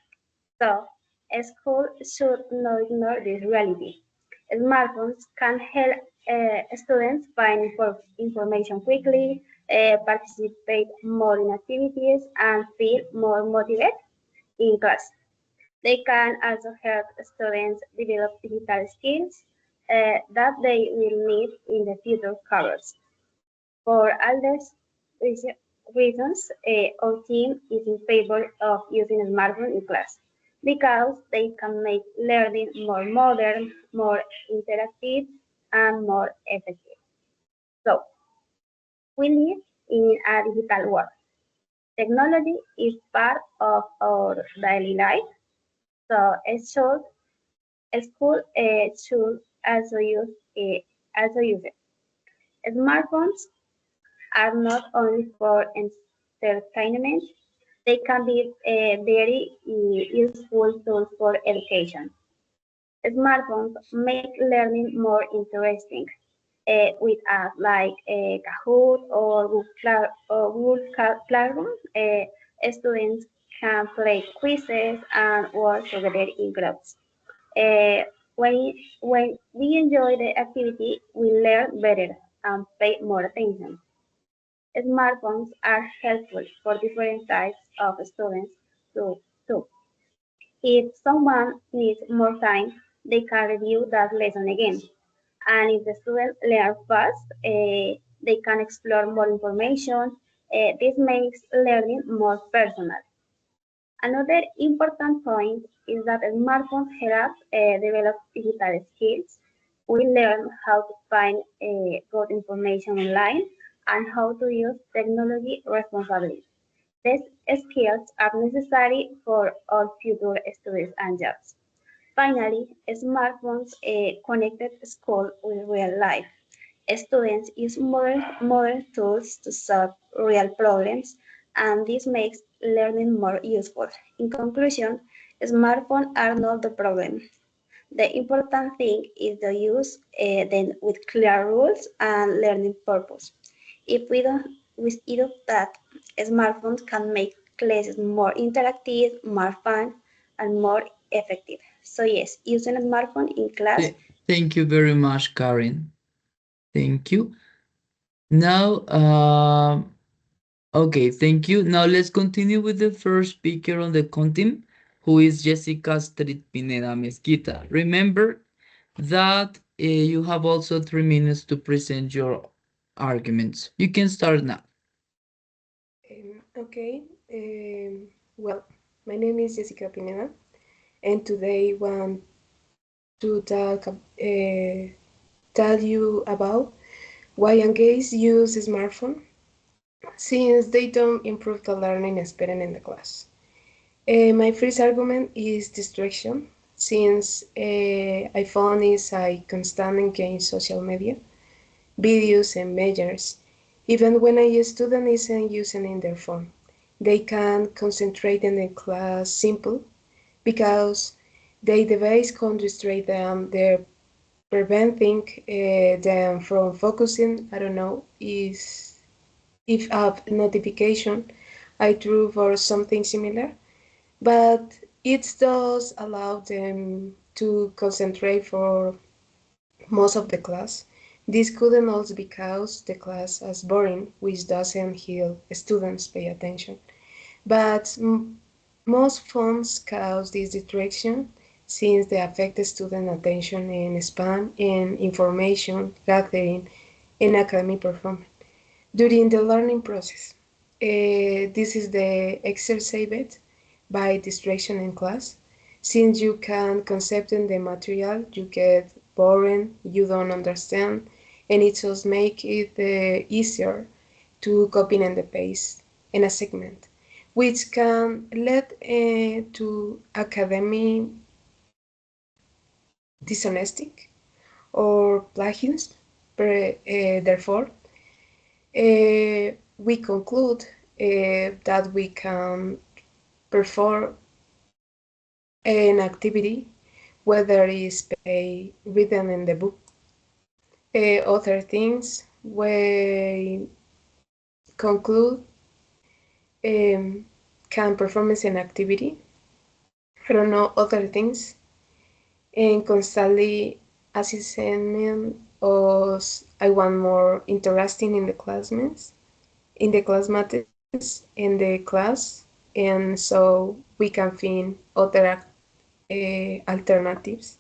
So, a school should not ignore this reality. Smartphones can help students find information quickly, participate more in activities, and feel more motivated in class. They can also help students develop digital skills that they will need in the future careers. For all these reasons, our team is in favor of using a smartphone in class because they can make learning more modern, more interactive, and more effective. So, we live in a digital world. Technology is part of our daily life, so a school should also use it. Smartphones are not only for entertainment; they can be very useful tools for education. Smartphones make learning more interesting with apps like Kahoot or Google Classroom. Students can play quizzes and work together in groups. Uh, when we enjoy the activity, we learn better and pay more attention. Smartphones are helpful for different types of students too. If someone needs more time, they can review that lesson again. And if the student learns fast, they can explore more information. This makes learning more personal. Another important point is that smartphones help develop digital skills. We learn how to find good information online and how to use technology responsibly. These skills are necessary for all future studies and jobs. Finally, smartphones connected school with real life. Students use modern tools to solve real problems, and this makes learning more useful. In conclusion, smartphones are not the problem. The important thing is the use them with clear rules and learning purpose. If we don't with either of that, smartphones can make classes more interactive, more fun, and more effective. So yes, using a smartphone in class. Thank you very much, Karen. Thank you. Now, okay, thank you. Now let's continue with the first speaker on the content, who is Jessica Street Pineda Mezquita. Remember that you have also 3 minutes to present your arguments. You can start now. Okay. Well, my name is Jessica Pineda, and today want to tell you about why engaged use smartphone since they don't improve the learning experience in the class. My first argument is distraction, since iPhone is a constant engaged social media, videos and measures. Even when a student isn't using their phone, they can concentrate in the class simple because the device can distract them. They're preventing them from focusing. I don't know is if a notification I drew or something similar, but it does allow them to concentrate for most of the class. This couldn't also because the class is boring, which doesn't help students pay attention. But most phones cause this distraction since they affect the student attention and span and information gathering and academic performance during the learning process. This is the exacerbated by distraction in class. Since you can concept in the material, you get boring, you don't understand, and it just make it easier to copy in the paste in a segment, which can lead to academic dishonesty or plagiarism. Therefore, we conclude that we can perform an activity, whether it's written in the book, other things, we conclude can performance an activity, I don't know, other things, and constantly assessment or I want more interesting in the classmates, in the class matters, in the class, and so we can find other alternatives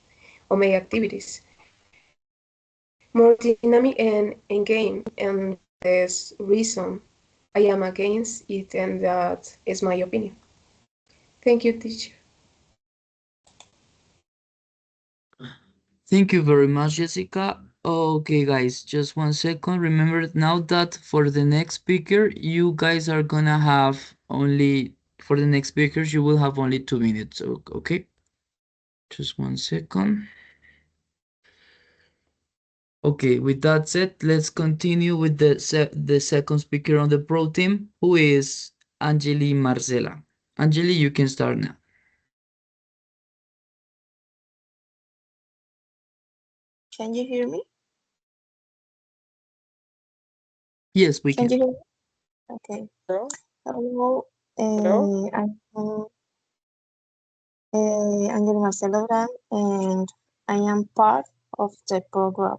or make activities more dynamic and engaging, and for this reason I am against it, and that is my opinion. Thank you, teacher. Thank you very much, Jessica. Okay, guys, just 1 second. Remember now that for the next speaker, you guys are gonna have only, for the next speakers, you will have only 2 minutes. Okay, just 1 second. Okay, with that said, let's continue with the second speaker on the pro team, who is Angeli Marcela. Angeli, you can start now. Can you hear me? Yes, we Can you can. hear me? Okay. Hello? Hello, Hello? I'm Marcelo Duran, and I am part of the program.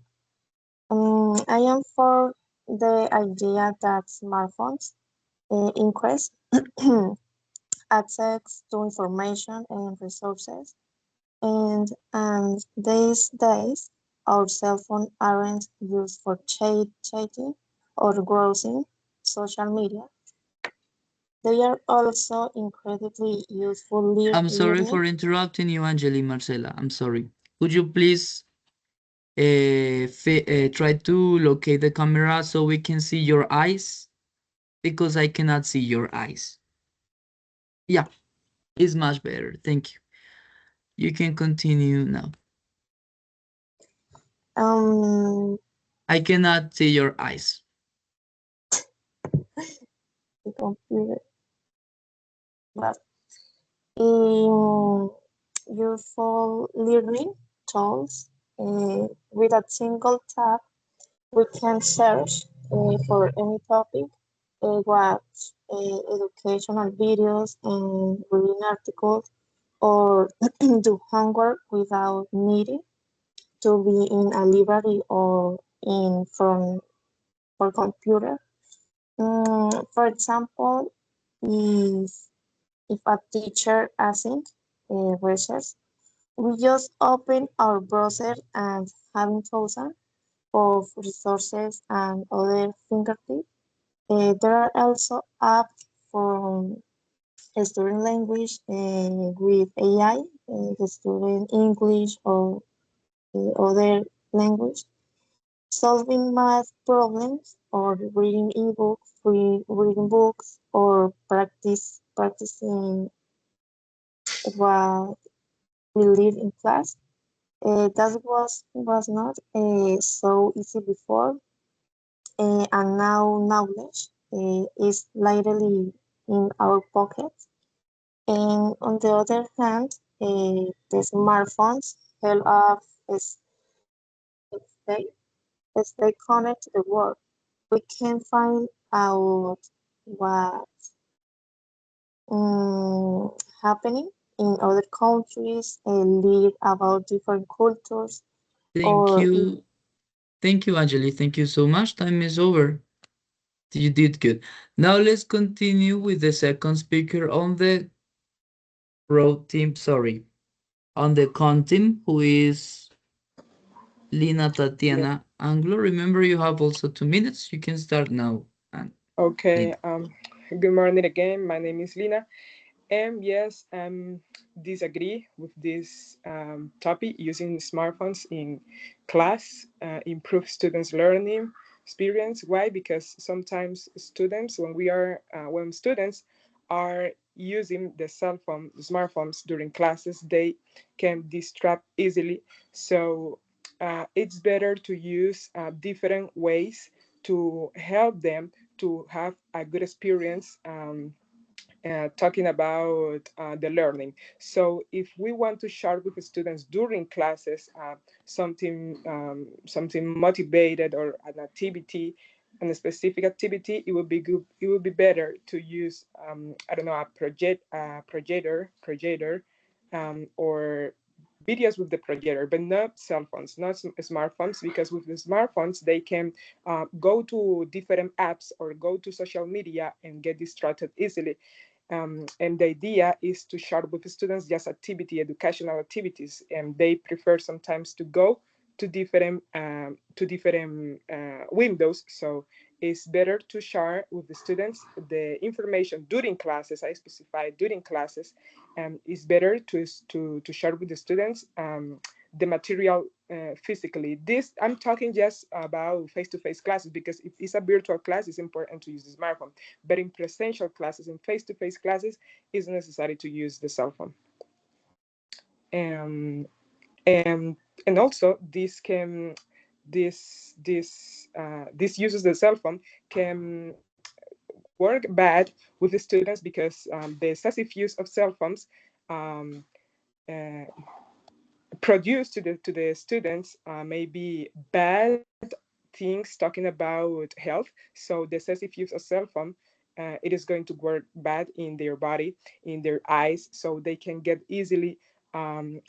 I am for the idea that smartphones increase access to information and resources, and these days our cell phones aren't used for chatting or browsing social media. They are also incredibly useful I'm sorry learning. for interrupting you, Angeli Marcela. I'm sorry. Could you please try to locate the camera so we can see your eyes? Because I cannot see your eyes. Yeah, it's much better. Thank you. You can continue now. Um, I cannot see your eyes. the computer, but in useful learning tools, with a single tap, we can search for any topic, watch educational videos, and reading articles, or do homework without needing to be in a library or in front for computer. For example, if if a teacher async research, we just open our browser and having thousands of resources and other fingertips. There are also apps for student language with AI, the student English or other language, solving math problems or reading ebooks, reading books, or practicing what we learn in class. That was not so easy before, and now knowledge is literally in our pockets. And on the other hand, the smartphones help us stay, stay connected to the world. We can find out what happening in other countries and learn about different cultures Thank or you. Thank you, Angeli. Thank you so much. Time is over. You did good. Now let's continue with the second speaker on the pro team. Sorry, on the con team, who is Lina Yeah. Tatiana Anglo. Remember, you have also 2 minutes. You can start now. And Okay. Lina. Good morning again. My name is Lina. Yes, disagree with this topic. Using smartphones in class improve students' learning experience. Why? Because sometimes students, when students are using the cell phone, smartphones during classes, they can distract easily. So it's better to use different ways to help them to have a good experience. Talking about the learning. So if we want to share with the students during classes something motivated or an activity, and a specific activity, it would be good. It would be better to use I don't know, projector, or videos with the projector, but not cell phones, not smartphones, because with the smartphones they can go to different apps or go to social media and get distracted easily. And the idea is to share with the students just educational activities, and they prefer sometimes to go to different windows. So it's better to share with the students the information during classes. I specify during classes, it's better to share with the students the material physically. This I'm talking just about face-to-face classes, because if it's a virtual class, it's important to use the smartphone. But in presential classes, in face-to-face classes, it's necessary to use the cell phone. Um, and and also this uses the cell phone can work bad with the students, because the excessive use of cell phones um, uh, produce to the students maybe bad things talking about health. So the excessive use of cell phone, it is going to work bad in their body, in their eyes, so they can get easily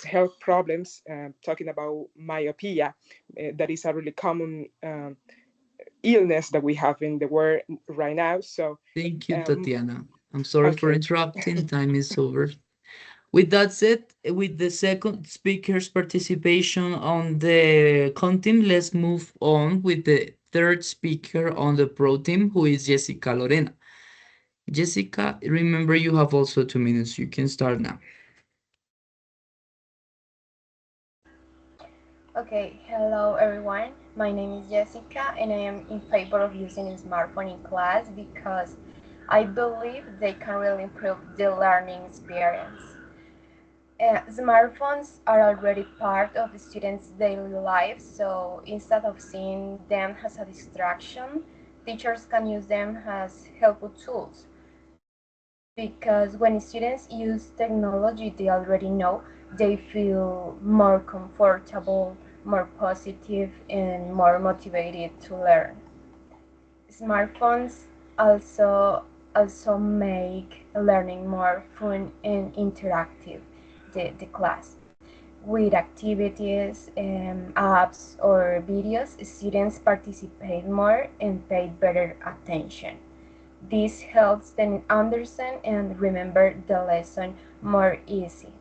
health problems. Talking about myopia, that is a really common illness that we have in the world right now. So Thank you, um, Tatiana. I'm sorry for okay. interrupting. Time is over. With that said, with the second speaker's participation on the con team, let's move on with the third speaker on the pro team, who is Jessica Lorena. Jessica, remember you have also 2 minutes. You can start now. Okay, hello everyone. My name is Jessica and I am in favor of using a smartphone in class because I believe they can really improve the learning experience. Smartphones are already part of the students' daily lives, so instead of seeing them as a distraction, teachers can use them as helpful tools. Because when students use technology they already know, they feel more comfortable, more positive, and more motivated to learn. Smartphones also make learning more fun and interactive. The class with activities, apps, or videos, students participate more and pay better attention. This helps them understand and remember the lesson more easy.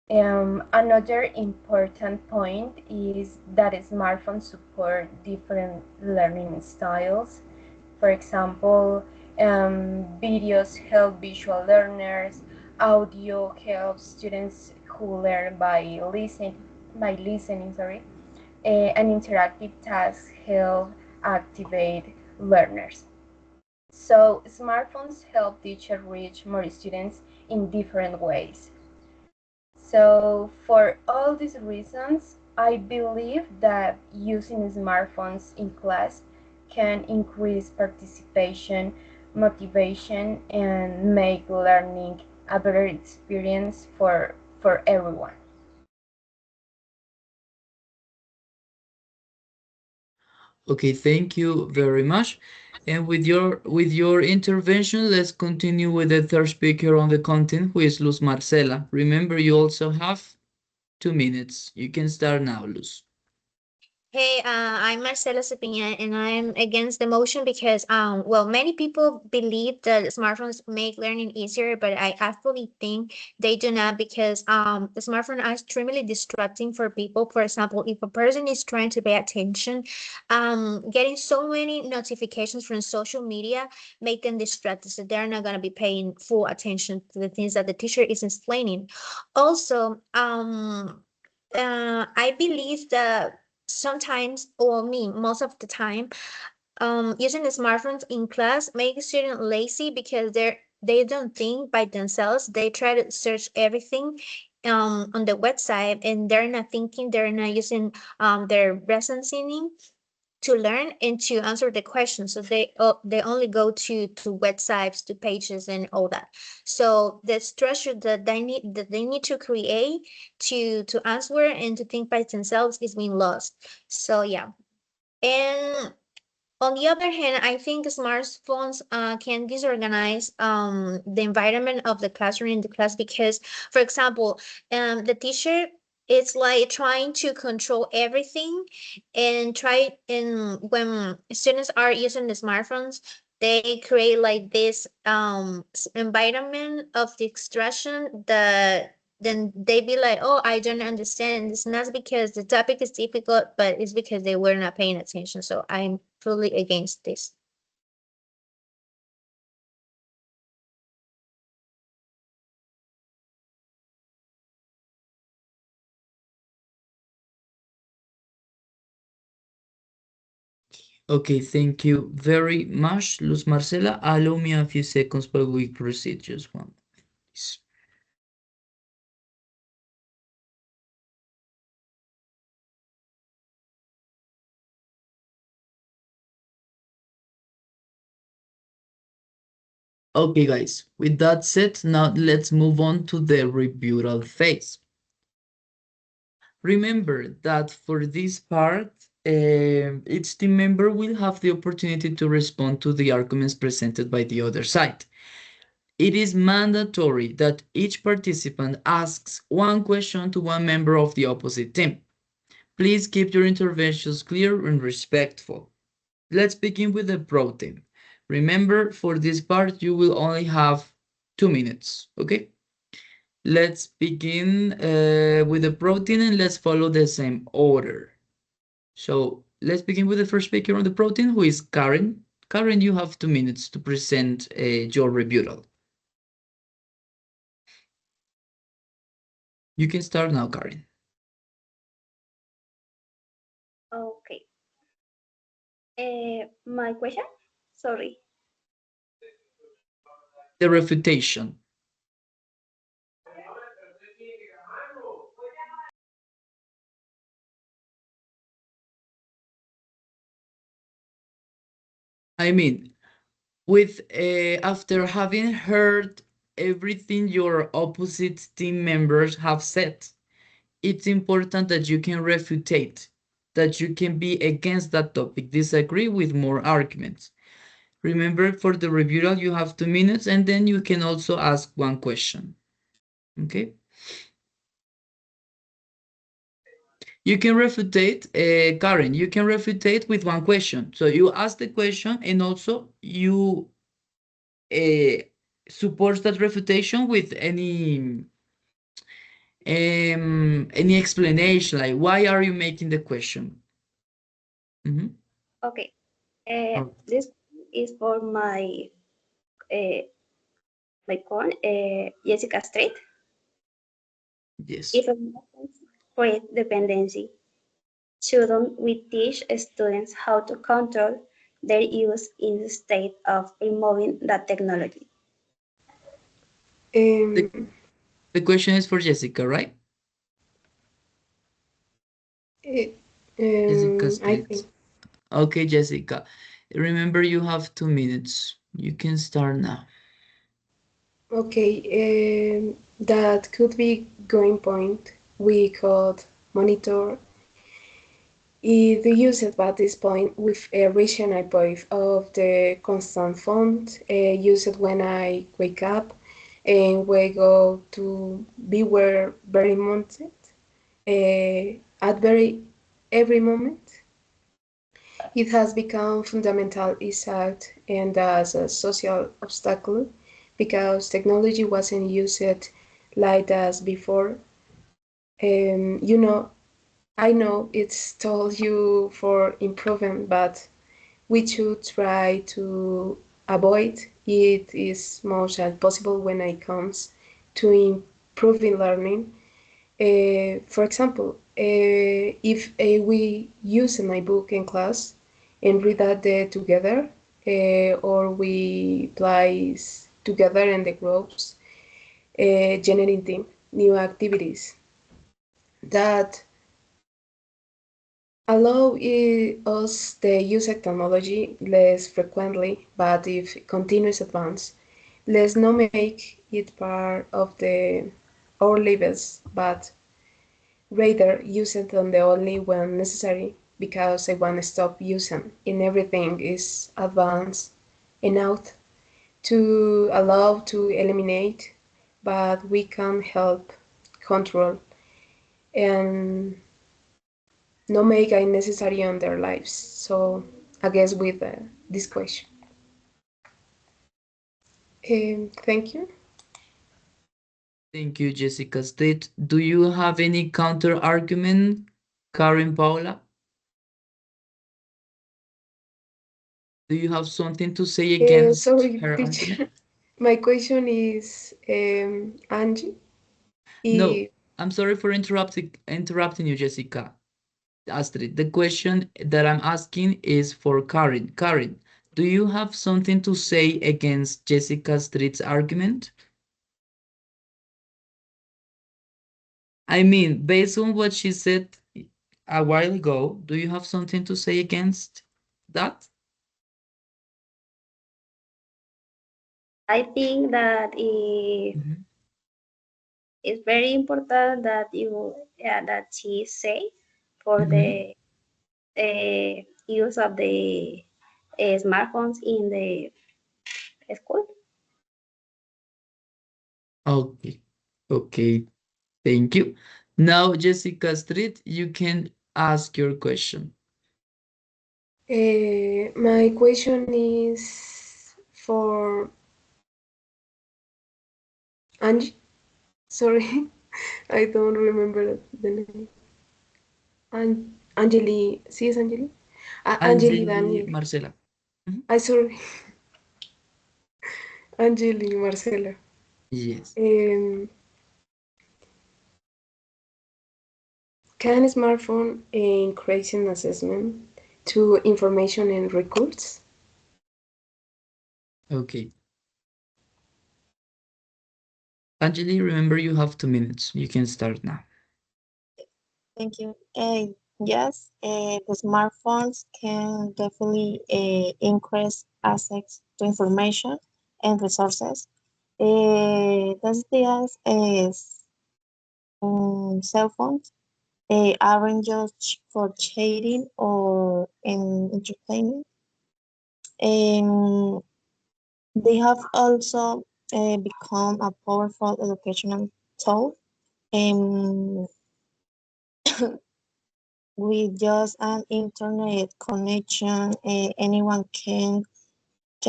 Another important point is that smartphones support different learning styles. For example, videos help visual learners, audio helps students who learn by listening, sorry, and interactive tasks help activate learners. So smartphones help teachers reach more students in different ways. So for all these reasons, I believe that using smartphones in class can increase participation, motivation, and make learning a better experience for everyone. Okay, thank you very much. And with your intervention, let's continue with the third speaker on the content, who is Luz Marcela. Remember, you also have 2 minutes. You can start now, Luz. Hey, I'm Marcela Cepina, and I'm against the motion because, well, many people believe that smartphones make learning easier, but I actually think they do not because, the smartphone are extremely distracting for people. For example, if a person is trying to pay attention, getting so many notifications from social media make them distracted, so they're not gonna be paying full attention to the things that the teacher is explaining. Also, I believe that sometimes, or me, most of the time, using the smartphones in class makes students lazy because they don't think by themselves. They try to search everything on the website, and they're not thinking. They're not using their reasoning to learn and to answer the questions. So they only go to websites, to pages, and all that. So the structure that they need to create to answer and to think by themselves is being lost. So yeah. And on the other hand, I think smartphones can disorganize the environment of the classroom in the class because, for example, the teacher it's like trying to control everything and try and when students are using the smartphones, they create like this environment of distraction that then they be like, oh, I don't understand. It's not because the topic is difficult, but it's because they were not paying attention. So I'm fully against this. Okay, thank you very much, Luz Marcela. Allow me a few seconds while we proceed. Just one, please. Okay, guys, with that said, now let's move on to the rebuttal phase. Remember that for this part, each team member will have the opportunity to respond to the arguments presented by the other side. It is mandatory that each participant asks one question to one member of the opposite team. Please keep your interventions clear and respectful. Let's begin with the pro team. Remember, for this part, you will only have 2 minutes, okay? Let's begin with the protein and let's follow the same order. So let's begin with the first speaker on the protein, who is Karen. Karen, you have 2 minutes to present your rebuttal. You can start now, Karen. Okay. My question? Sorry. The refutation. I mean, with after having heard everything your opposite team members have said, it's important that you can refutate, that you can be against that topic, disagree with more arguments. Remember, for the rebuttal, you have 2 minutes, and then you can also ask one question. Okay? You can refutate, Karen, you can refutate with one question. So you ask the question, and also you uh, support that refutation with any explanation, like why are you making the question? Mhm. Okay. Oh, This is for uh, my con, Jessica Street. yes. If emotions create dependency, shouldn't we teach students how to control their use instead of removing that technology? The, Um, the question is for Jessica, right? it, Jessica I Street. think. Okay, Jessica. Remember, you have 2 minutes. You can start now. Okay, that could be going point. We could monitor the usage at this point with a rational point of the constant font used when I wake up and we go to beware very moment at very every moment. It has become fundamental insight and as a social obstacle because technology wasn't used like as before. You know, I know it's told you for improvement, but we should try to avoid it as much as possible when it comes to improving learning. For example, if we use my book in class and read that together, or we play together in the groups, generating new activities that allow us to use technology less frequently, but if continuous advance, let's not make it part of the our lives, but rather use it on the only when necessary because I want to stop using and everything is advanced enough to allow to eliminate, but we can help control and not make it necessary on their lives. So I guess with this question. Thank you. Thank you, Jessica State. Do you have any counter argument, Karen Paula? Do you have something to say against Sorry, her argument? teacher. My question is, Angie, No, if I'm sorry for interrupting you, Jessica. Astrid, the question that I'm asking is for Karen. Karen, do you have something to say against Jessica Street's argument? I mean, based on what she said a while ago, do you have something to say against that? I think that Mhm. it's very important that you yeah, that she say for Mhm. the use of the smartphones in the school. Okay. Okay. Thank you. Now, Jessica Street, you can ask your question. My question is for Angie. Sorry, I don't remember the name. Angeli. ¿Sí es Angeli? Angeli Angeli Daniel. Marcela. Mhm. I sorry. Angeli Marcela. Yes. Um, can smartphone increase in assessment to information and records? Okay. Angeli, remember you have 2 minutes. You can start now. Thank you. Yes, the smartphones can definitely increase access to information and resources. Those days is cell phones aren't just for chatting or entertainment. Um, they have also become a powerful educational tool. Um, with just an internet connection, anyone can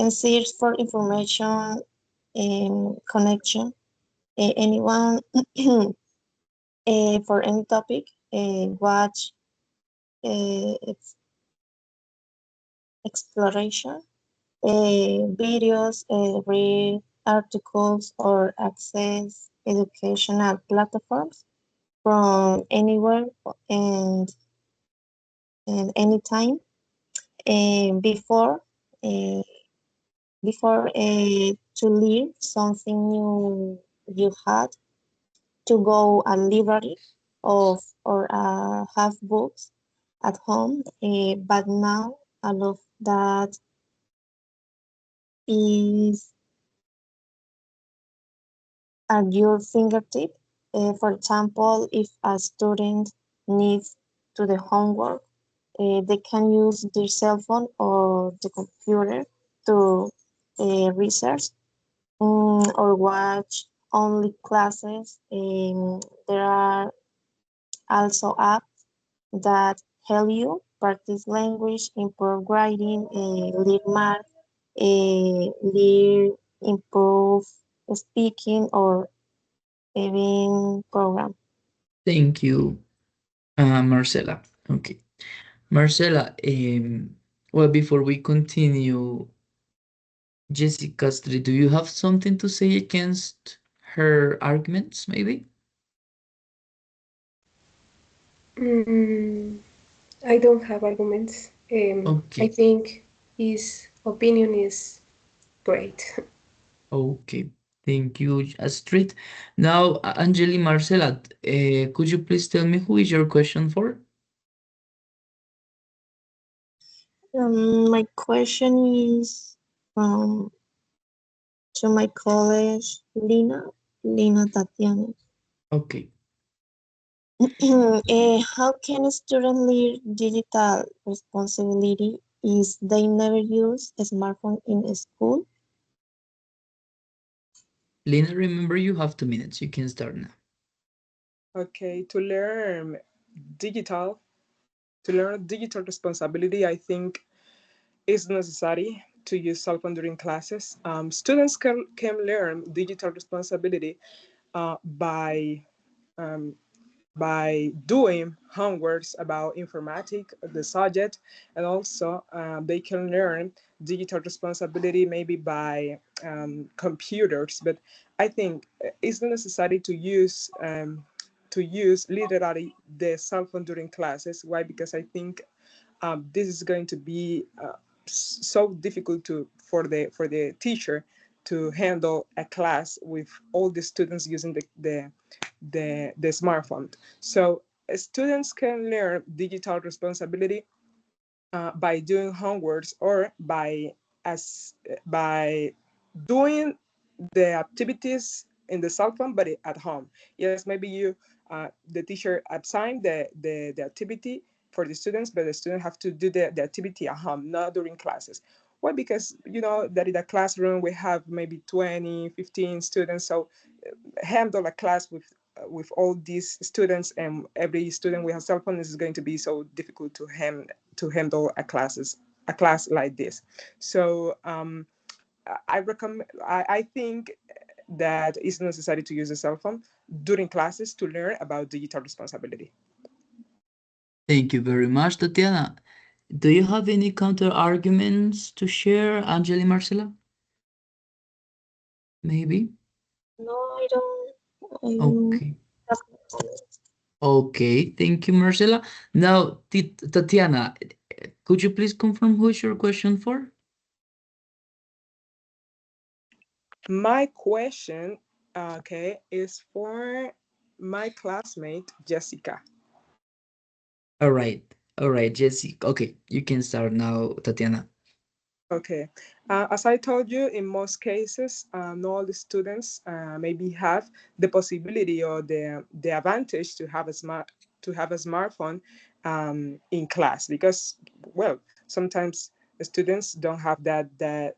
search for information and connection. Anyone for any topic, watch exploration videos, read articles, or access educational platforms from anywhere and, and anytime. And uh, before to learn something new, you had to go a library of or have books at home. But now all of that is at your fingertip. For example, if a student needs to the homework, they can use their cell phone or the computer to research or watch only classes. There are also apps that help you practice language, improve writing, learn math, learn, improve speaking, or even program. Thank you, Marcela. Okay. Marcela, well, before we continue, Jessica Street, do you have something to say against her arguments, maybe? Mm, I don't have arguments. I Okay. think his opinion is great. Okay. Thank you, Astrid. Now, Angeli Marcela, could you please tell me who is your question for? My question is um, to my college, Lina Tatiana. Okay. How can a student learn digital responsibility if they never use a smartphone in school? Lina, remember you have 2 minutes. You can start now. Okay, digital, to learn digital responsibility, I think it's necessary to use cell phone during classes. Students can learn digital responsibility uh, by um, by doing homeworks about informatics, the subject, and also they can learn digital responsibility maybe by computers. But I think it's necessary to use to use literally the cell phone during classes. Why? Because I think this is going to be so difficult to for the teacher to handle a class with all the students using the smartphone. So students can learn digital responsibility by doing homeworks or by doing the activities in the cell phone but at home. Yes, maybe you the teacher assigned the activity for the students, but the students have to do the activity at home, not during classes. Why? Because you know that in a classroom we have maybe 20, 15 students, so handle a class with all these students and every student with a cell phone is going to be so difficult to handle a class like this. So I recommend. I think that it's necessary to use a cell phone during classes to learn about digital responsibility. Thank you very much, Tatiana. Do you have any counter arguments to share, Angeli Marcela? Maybe? No, I don't. Okay. Have Okay, thank you, Marcela. Now, Tatiana, could you please confirm who is your question for? My question, okay, is for my classmate Jessica. All right. All right, Jesse. Okay, you can start now, Tatiana. Okay. As I told you, in most cases, not all the students maybe have the possibility or the advantage to have a smartphone in class because, well, sometimes the students don't have the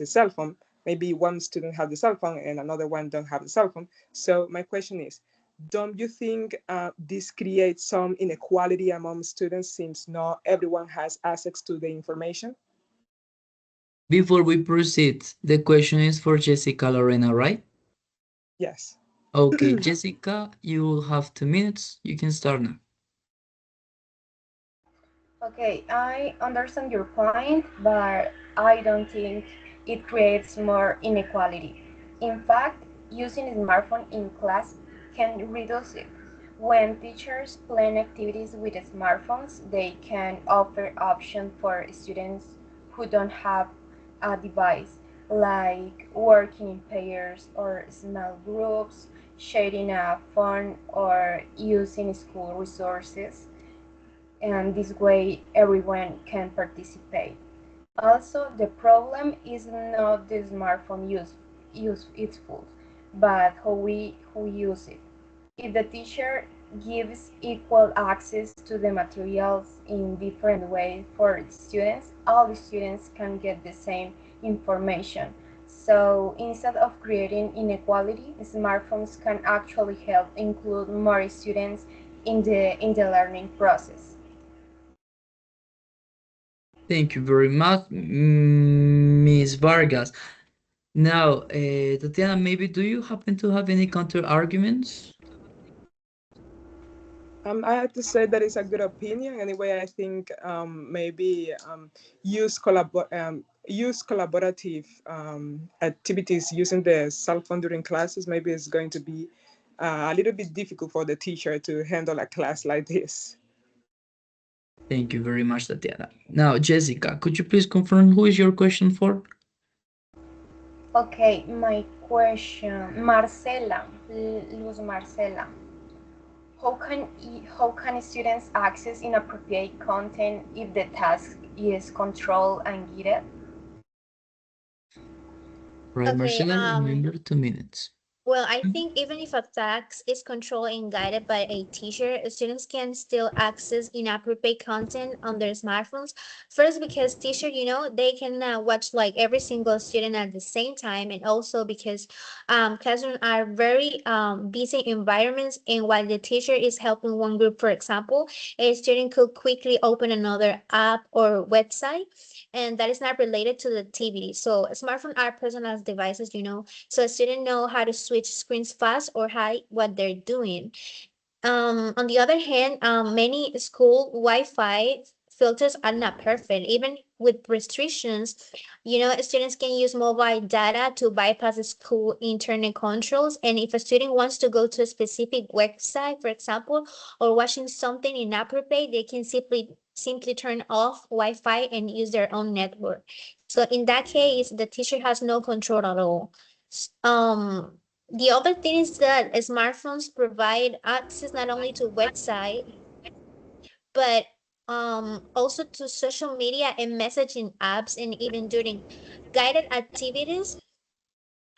cell phone. Maybe one student have the cell phone and another one don't have the cell phone. So my question is, don't you think this creates some inequality among students since not everyone has access to the information? Before we proceed, the question is for Jessica Lorena, right? Yes. Okay, Jessica, you will have 2 minutes. You can start now. Okay, I understand your point, but I don't think it creates more inequality. In fact, using a smartphone in class can reduce it. When teachers plan activities with smartphones, they can offer options for students who don't have a device, like working in pairs or small groups, sharing a phone, or using school resources, and this way everyone can participate. Also, the problem is not the smartphone use its fault, but how we use it. If the teacher gives equal access to the materials in different ways for students, all the students can get the same information. So instead of creating inequality, smartphones can actually help include more students in the learning process. Thank you very much, Ms. Vargas. Now, Tatiana, maybe do you happen to have any counter arguments? I have to say that it's a good opinion. Anyway, I think maybe use collaborative activities using the cell phone during classes. Maybe it's going to be a little bit difficult for the teacher to handle a class like this. Thank you very much, Tatiana. Now, Jessica, could you please confirm who is your question for? Okay, my question, Marcela, Luz Marcela, how can students access inappropriate content if the task is controlled and guided? Right, Okay, Marcela, remember 2 minutes. well, I think even if a task is controlled and guided by a teacher, students can still access inappropriate content on their smartphones. First, because teacher, they can watch like every single student at the same time, and also because classrooms are very busy environments, and while the teacher is helping one group, for example, a student could quickly open another app or website, and that is not related to the activity. So, smartphones are personal devices, so a student know how to switch screens fast or hide what they're doing. On the other hand, many school Wi-Fi filters are not perfect. Even with restrictions, students can use mobile data to bypass school internet controls. And if a student wants to go to a specific website, for example, or watching something inappropriate, they can simply turn off Wi-Fi and use their own network. So in that case, the teacher has no control at all. The other thing is that smartphones provide access not only to website, but also to social media and messaging apps, and even during guided activities.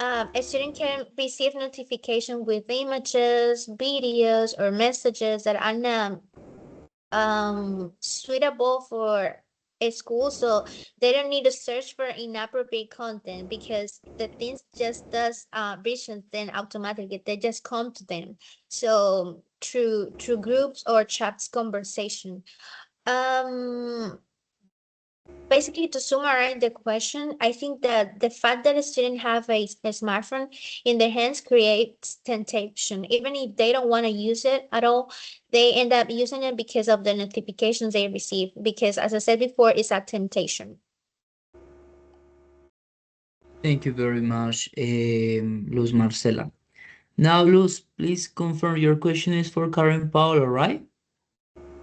A student can receive notification with images, videos, or messages that are not suitable for a school, so they don't need to search for inappropriate content because the things just does reach them automatically. They just come to them. So through groups or chats conversation. um Basically, to summarize the question, I think that the fact that a student have a smartphone in their hands creates temptation. Even if they don't want to use it at all, they end up using it because of the notifications they receive. Because as I said before, it's a temptation. Thank you very much, Luz Marcela. Now, Luz, please confirm your question is for Karen Paolo, right?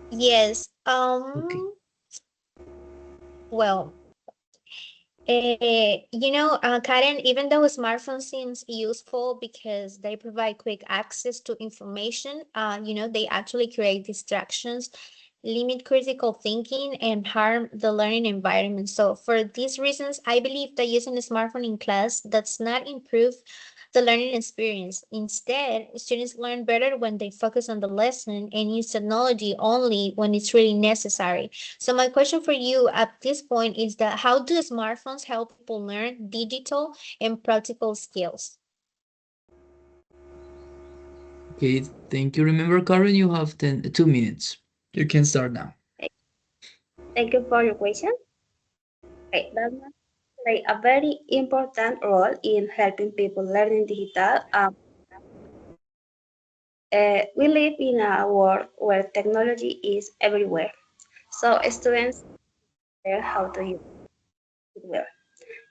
Yes. Okay. Well, Karen, even though smartphone seems useful because they provide quick access to information, they actually create distractions, limit critical thinking, and harm the learning environment. So for these reasons, I believe that using a smartphone in class does not improve the learning experience. Instead, students learn better when they focus on the lesson and use technology only when it's really necessary. So my question for you at this point is that how do smartphones help people learn digital and practical skills? Okay, thank you. Remember, Karen, you have 2 minutes. You can start now. Thank you for your question. Okay, that must play a very important role in helping people learning digital. We live in a world where technology is everywhere, so students learn how to use it well.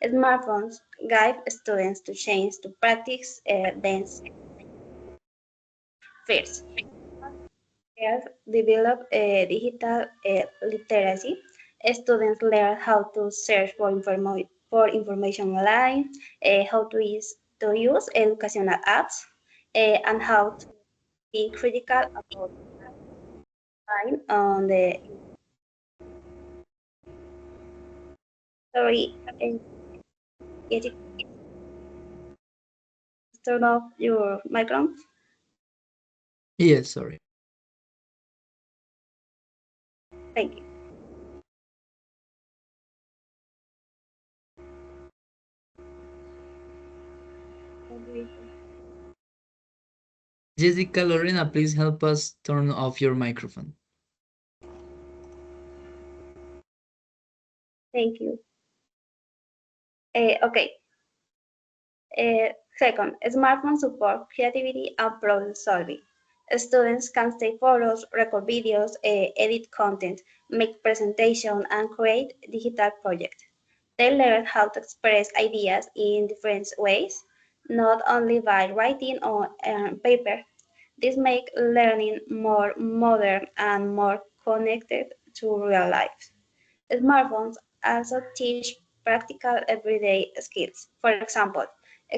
Smartphones guide students to change to practice things first. Have develop digital literacy. Students learn how to search for information online, how to use educational apps, and how to be critical about time on the sorry. Get it, turn off your microphone. Yes, sorry. Thank you. Jessica Lorena, please help us turn off your microphone. Thank you. Okay. Second, smartphones support creativity and problem solving. Students can take photos, record videos, edit content, make presentations, and create digital projects. They learn how to express ideas in different ways, not only by writing on paper. This makes learning more modern and more connected to real life. Smartphones also teach practical everyday skills. For example,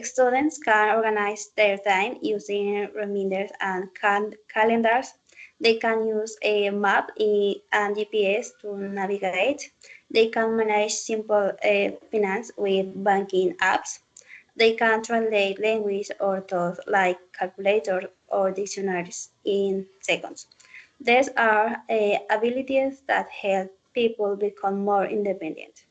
students can organize their time using reminders and calendars. They can use a map and GPS to navigate. They can manage simple finance with banking apps. They can translate language or tools like calculators or dictionaries in seconds. These are abilities that help people become more independent.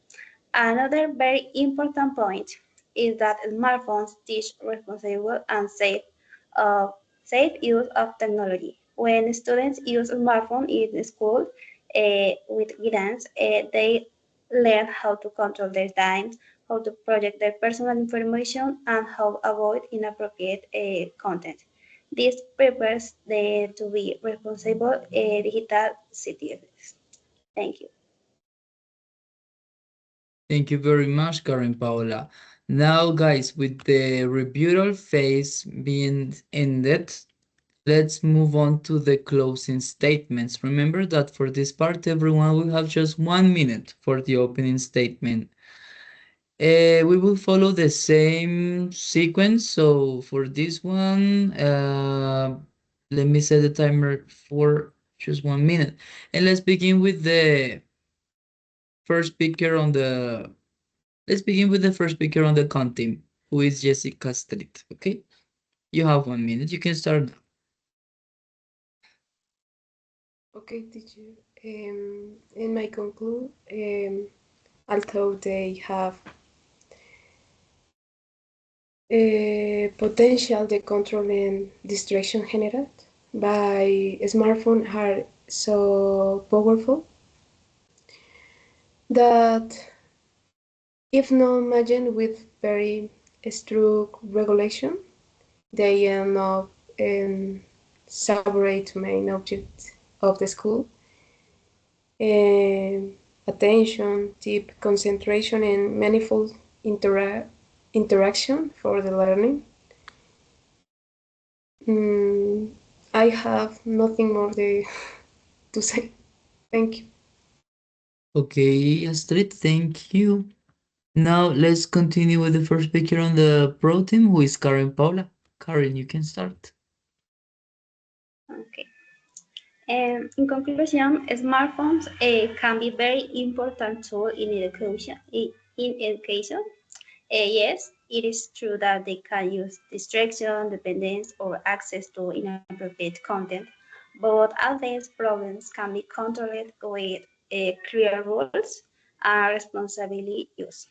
Another very important point is that smartphones teach responsible and safe use of technology. When students use smartphone in school with guidance, they learn how to control their time, how to project their personal information, and how avoid inappropriate content. This prepares them to be responsible digital citizens. Thank you. Thank you very much, Karen Paola. Now, guys, with the rebuttal phase being ended, let's move on to the closing statements. Remember that for this part, everyone will have just 1 minute for the opening statement. We will follow the same sequence. So for this one, let me set the timer for just 1 minute. And let's begin with the first speaker on the let's begin with the first speaker on the con team, who is Jessica Street. Okay, you have 1 minute. You can start now. Okay, teacher. In my conclude, although they have a potential the control and distraction generated by smartphone are so powerful that if not managed with very strict regulation, they end up separate main objects of the school, um, attention, deep concentration, and manifold interaction for the learning. Mm, I have nothing more to say. Thank you. Okay, Astrid, thank you. Now let's continue with the first speaker on the pro team, who is Karen Paula. Karen, you can start. Okay. In conclusion, smartphones can be very important tool in education. In education, yes, it is true that they can use distraction, dependence, or access to inappropriate content, but all these problems can be controlled with clear rules and responsibility use.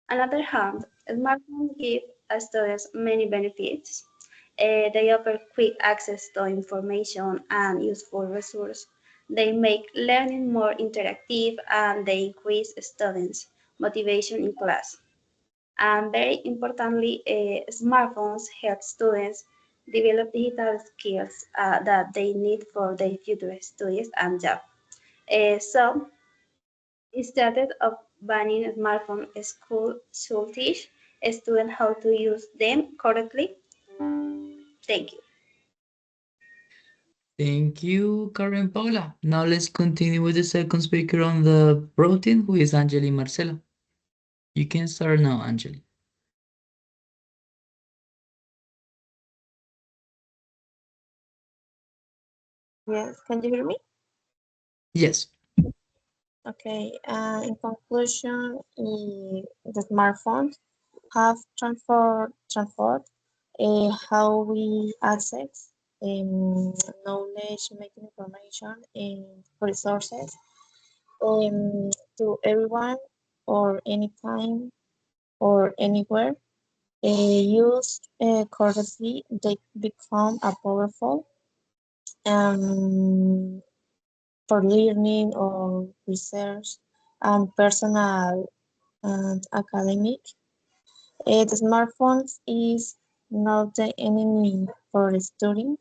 On the other hand, smartphones give students many benefits. They offer quick access to information and useful resources. They make learning more interactive and they increase students' motivation in class. And very importantly, smartphones help students develop digital skills that they need for their future studies and job. So instead of banning smartphones, school should teach students how to use them correctly. Thank you. Thank you, Karen Paula. Now let's continue with the second speaker on the pro team, who is Angeli Marcela. You can start now, Angeli. Yes, can you hear me? Yes. Okay, in conclusion, the smartphones have transformed how we access um, knowledge, making information, and resources to everyone or anytime or anywhere. Used correctly, they become a powerful um, for learning or research and personal and academic. The smartphones is not the enemy for studying.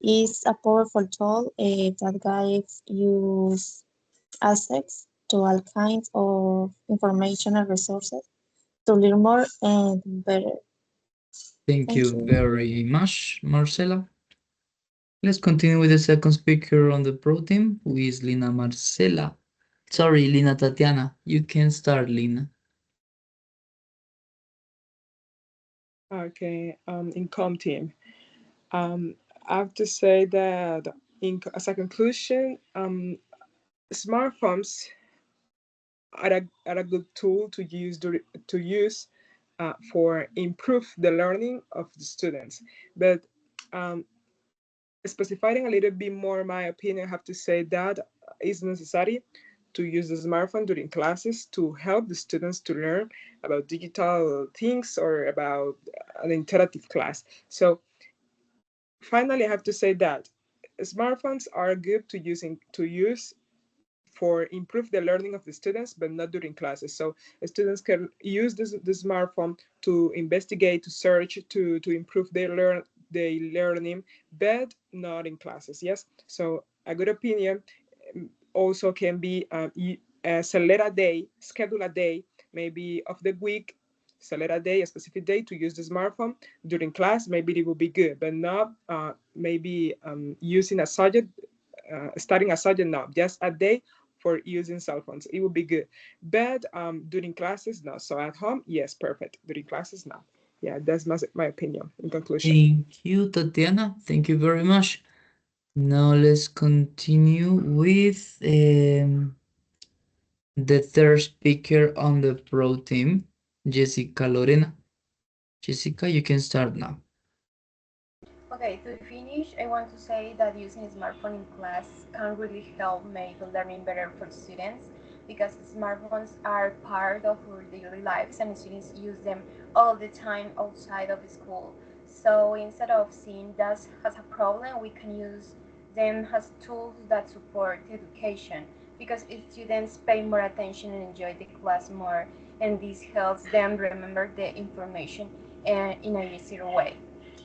It's a powerful tool that guides use access to all kinds of information and resources to learn more and better. Thank Thank you you. very much, Marcela. Let's continue with the second speaker on the pro team, who is Lina Marcela. Sorry, Lina Tatiana. You can start, Lina. Okay, in com team. I have to say that as a conclusion, smartphones are a good tool to use for improve the learning of the students. But um, specifying a little bit more my opinion, I have to say that it's necessary to use the smartphone during classes to help the students to learn about digital things or about an interactive class. So finally, I have to say that smartphones are good to use for improve the learning of the students, but not during classes. So students can use the smartphone to investigate, to search, to improve their learning, but not in classes. Yes. So a good opinion also can be select a day, schedule a day maybe of the week, select a day, a specific day to use the smartphone during class. Maybe it will be good, but not maybe using a subject, starting a subject, no, just a day for using cell phones. It would be good. But during classes, no. So at home, yes, perfect. During classes, no. Yeah, that's my opinion in conclusion. Thank you, Tatiana. Thank you very much. Now let's continue with the third speaker on the pro team, Jessica Lorena. Jessica, you can start now. Okay, to finish, I want to say that using a smartphone in class can really help make the learning better for students because smartphones are part of our daily lives and students use them all the time outside of school. So instead of seeing that as a problem, we can use them as tools that support education because students pay more attention and enjoy the class more, and this helps them remember the information in a easier way.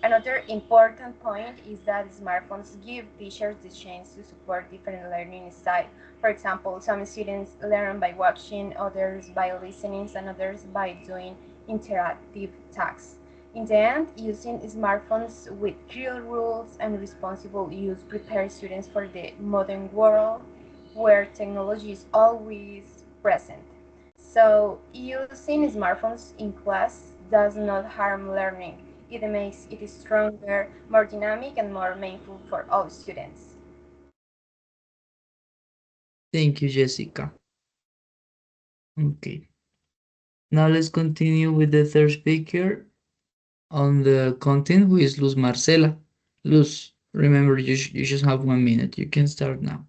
Another important point is that smartphones give teachers the chance to support different learning styles. For example, some students learn by watching, others by listening, and others by doing interactive tasks. In the end, using smartphones with clear rules and responsible use prepares students for the modern world where technology is always present. So, using smartphones in class does not harm learning. It makes it stronger, more dynamic, and more meaningful for all students. Thank you, Jessica. Okay. Now let's continue with the third speaker on the content, who is Luz Marcela. Luz, remember you just have 1 minute. You can start now.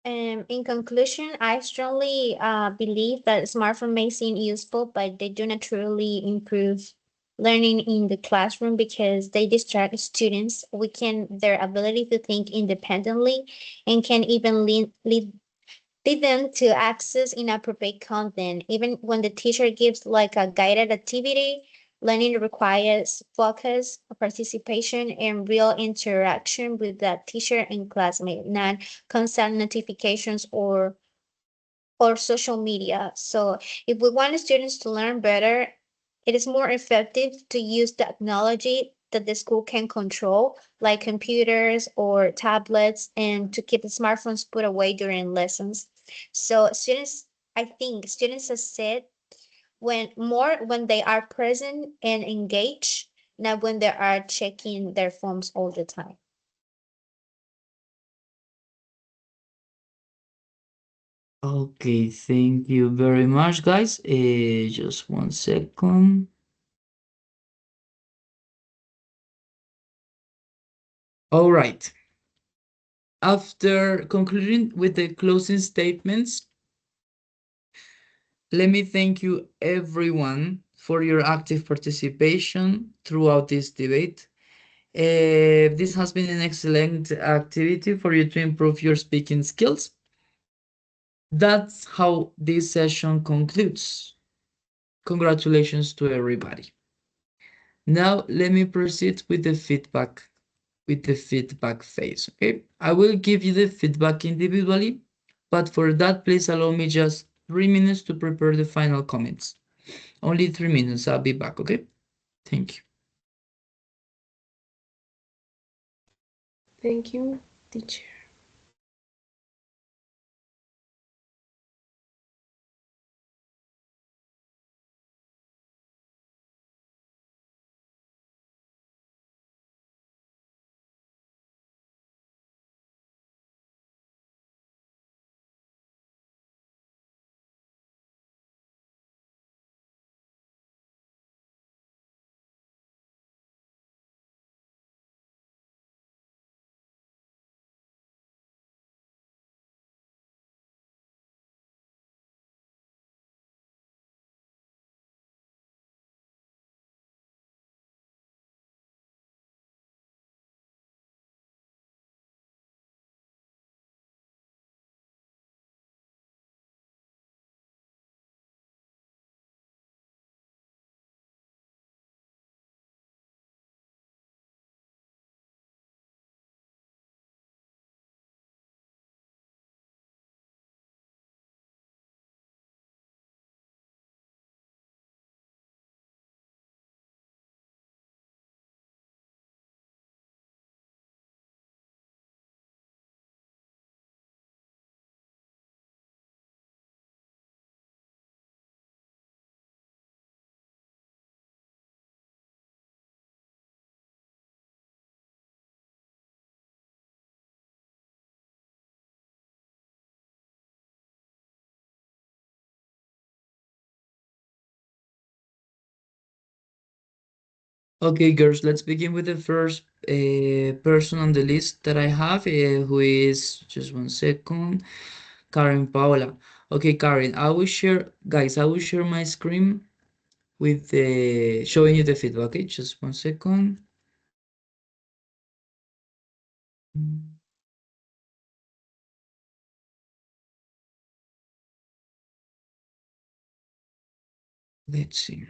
In conclusion, I strongly believe that smartphone may seem useful, but they do not truly improve learning in the classroom because they distract students, weaken their ability to think independently, and can even lead them to access inappropriate content. Even when the teacher gives like a guided activity, learning requires focus, participation, and real interaction with that teacher and classmate, not constant notifications or social media. So if we want students to learn better, it is more effective to use technology that the school can control, like computers or tablets, and to keep the smartphones put away during lessons. So I think students succeed when they are present and engaged, not when they are checking their phones all the time. Okay, thank you very much, guys. Just 1 second. All right. After concluding with the closing statements, let me thank you everyone for your active participation throughout this debate. This has been an excellent activity for you to improve your speaking skills. That's how this session concludes. Congratulations to everybody. Now let me proceed with the feedback phase. Okay, I will give you the feedback individually, but for that, please allow me just 3 minutes to prepare the final comments. Only 3 minutes. I'll be back. Okay, thank you. Thank you, teacher. Okay, girls, let's begin with the first person on the list that I have, who is just 1 second, Karen Paola. Okay, Karen, I will share, guys, I will share my screen with the showing you the feedback. Okay, just 1 second. Mm, Let's see.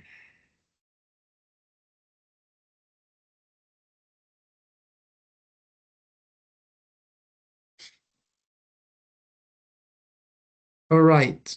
All right.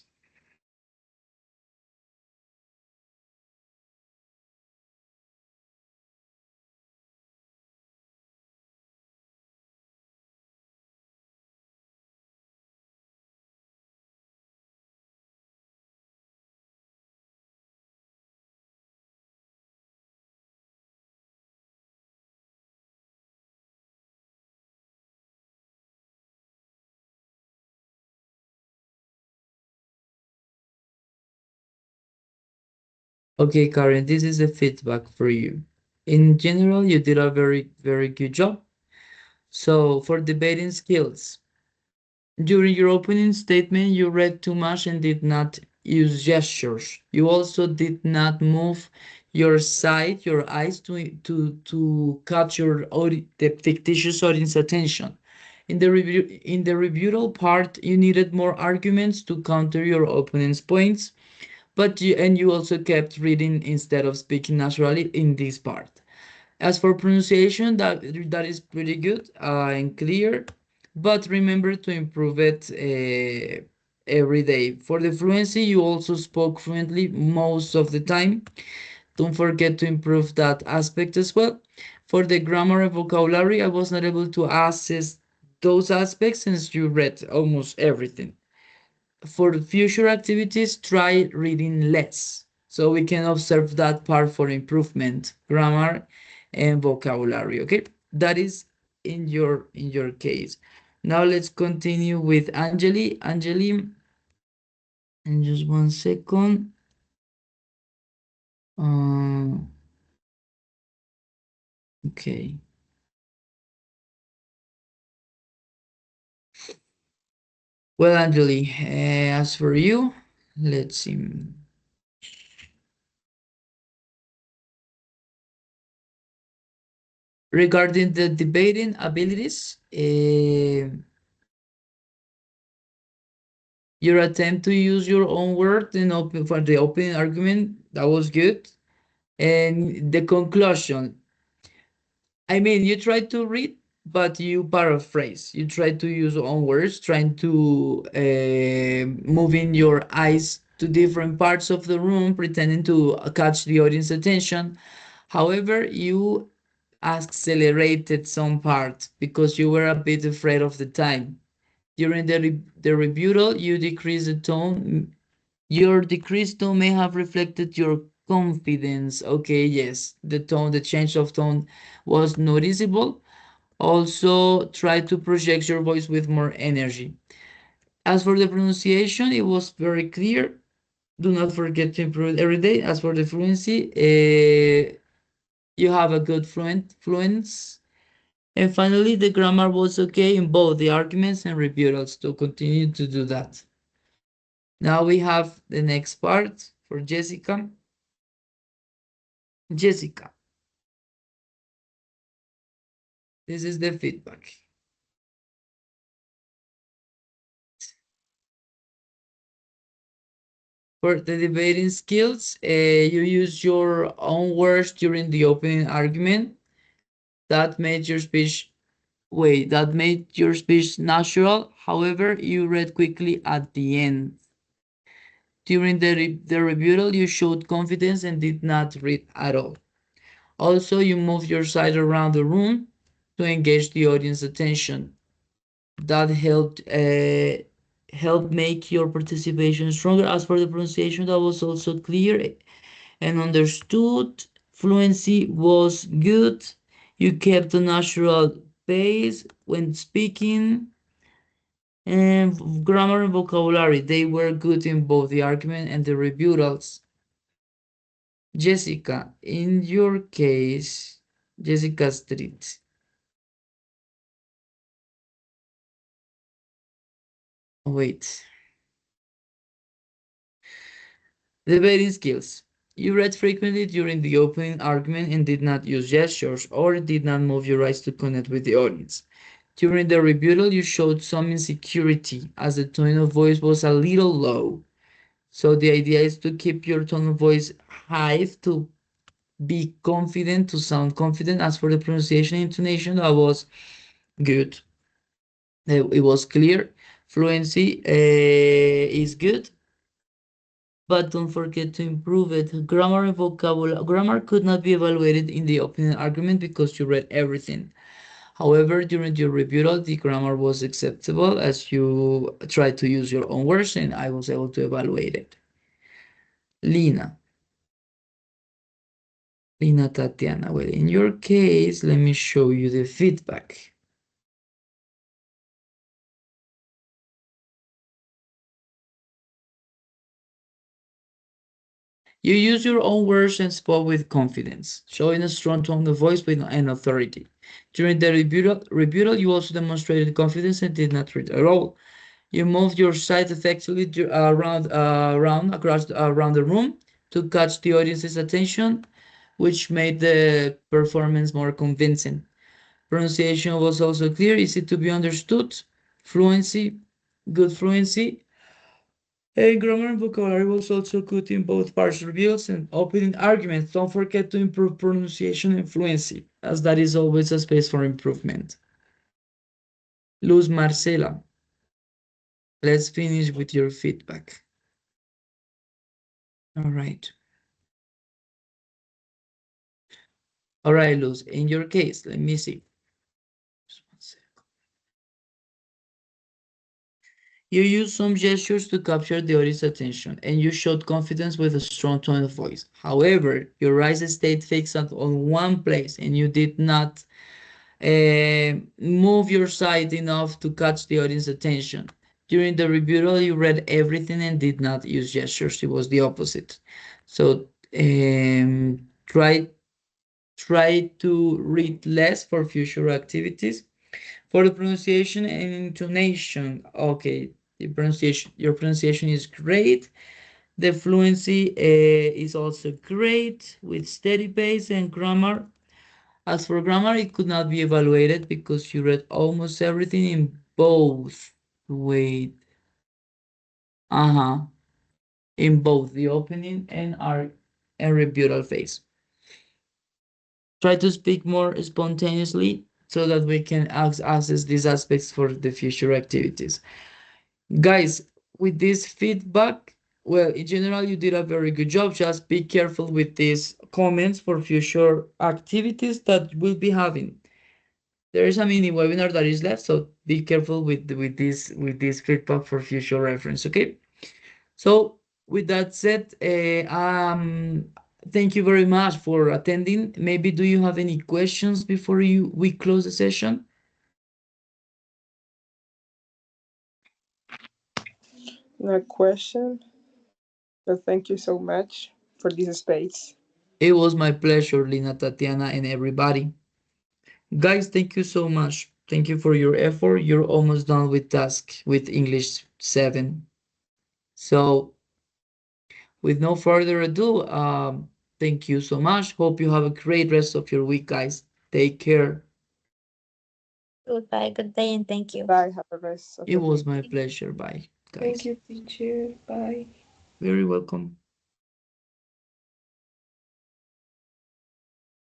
Okay, Karen, this is the feedback for you. In general, you did a very, very good job. So for debating skills, during your opening statement, you read too much and did not use gestures. You also did not move your side, your eyes to capture the fictitious audience attention. In the rebuttal part, you needed more arguments to counter your opponent's points, but you also kept reading instead of speaking naturally in this part. As for pronunciation, that is pretty good and clear, but remember to improve it every day. For the fluency, you also spoke fluently most of the time. Don't forget to improve that aspect as well. For the grammar and vocabulary, I was not able to assess those aspects since you read almost everything. For future activities, try reading less. So we can observe that part for improvement, grammar and vocabulary. Okay, that is in your case. Now let's continue with Angeli. Angeli, in just 1 second. Um, okay. Well, Angeli, as for you, let's see. Regarding the debating abilities, your attempt to use your own word in open for the opening argument, that was good. And the conclusion, I mean, you try to read, but you paraphrase. You try to use own words, trying to moving your eyes to different parts of the room, pretending to catch the audience attention. However, you accelerated some parts because you were a bit afraid of the time. During the rebuttal, you decrease the tone. Your decreased tone may have reflected your confidence. Okay, yes, the tone, the change of tone was noticeable. Also, try to project your voice with more energy. As for the pronunciation, it was very clear. Do not forget to improve it every day. As for the fluency, you have a good fluence. And finally, the grammar was okay in both the arguments and rebuttals to continue to do that. Now we have the next part for Jessica. Jessica, this is the feedback. For the debating skills, you use your own words during the opening argument. That made your speech that made your speech natural. However, you read quickly at the end. During the rebuttal, you showed confidence and did not read at all. Also, you moved your side around the room to engage the audience attention. That helped make your participation stronger. As for the pronunciation, that was also clear and understood. Fluency was good. You kept a natural pace when speaking. And grammar and vocabulary, they were good in both the argument and the rebuttals. Jessica, in your case, Jessica Street. Oh, wait. Debating skills. You read frequently during the opening argument and did not use gestures or did not move your eyes to connect with the audience. During the rebuttal, you showed some insecurity as the tone of voice was a little low. So the idea is to keep your tone of voice high to be confident, to sound confident. As for the pronunciation and intonation, that was good. It was clear. Fluency is good, but don't forget to improve it. Grammar and vocabulary. Grammar could not be evaluated in the opening argument because you read everything. However, during your rebuttal, the grammar was acceptable as you tried to use your own words and I was able to evaluate it. Lina. Lina Tatiana. Well, in your case, let me show you the feedback. You use your own words and spoke with confidence, showing a strong tone of voice with and authority. During the rebuttal, you also demonstrated confidence and did not read at all. You moved your side effectively around the room to catch the audience's attention, which made the performance more convincing. Pronunciation was also clear, easy to be understood. Fluency, good fluency. Grammar and vocabulary was also good in both partial reviews and opening arguments. Don't forget to improve pronunciation and fluency, as that is always a space for improvement. Luz Marcela, let's finish with your feedback. All right. All right, Luz, in your case, let me see. Just one sec. You used some gestures to capture the audience's attention, and you showed confidence with a strong tone of voice. However, your eyes stayed fixed on one place, and you did not move your side enough to catch the audience's attention. During the rebuttal, you read everything and did not use gestures. It was the opposite. So try to read less for future activities. For the pronunciation and intonation, okay, your pronunciation is great. The fluency is also great with steady pace and grammar. As for grammar, it could not be evaluated because you read almost everything in both. Wait, uh-huh, in both the opening and rebuttal phase. Try to speak more spontaneously so that we can access these aspects for the future activities. Guys, with this feedback, well, in general, you did a very good job. Just be careful with these comments for future activities that we'll be having. There is a mini webinar that is left, so be careful with this feedback for future reference. Okay. So with that said, thank you very much for attending. Maybe do you have any questions before we close the session? No question, but thank you so much for this space. It was my pleasure, Lina, Tatiana, and everybody. Guys, thank you so much. Thank you for your effort. You're almost done with task with English 7. So with no further ado, thank you so much. Hope you have a great rest of your week, guys. Take care. Goodbye, good day, and thank you. Bye. Have a rest of It the was day. my pleasure. Bye, Thank guys. you, teacher. Bye. Very welcome.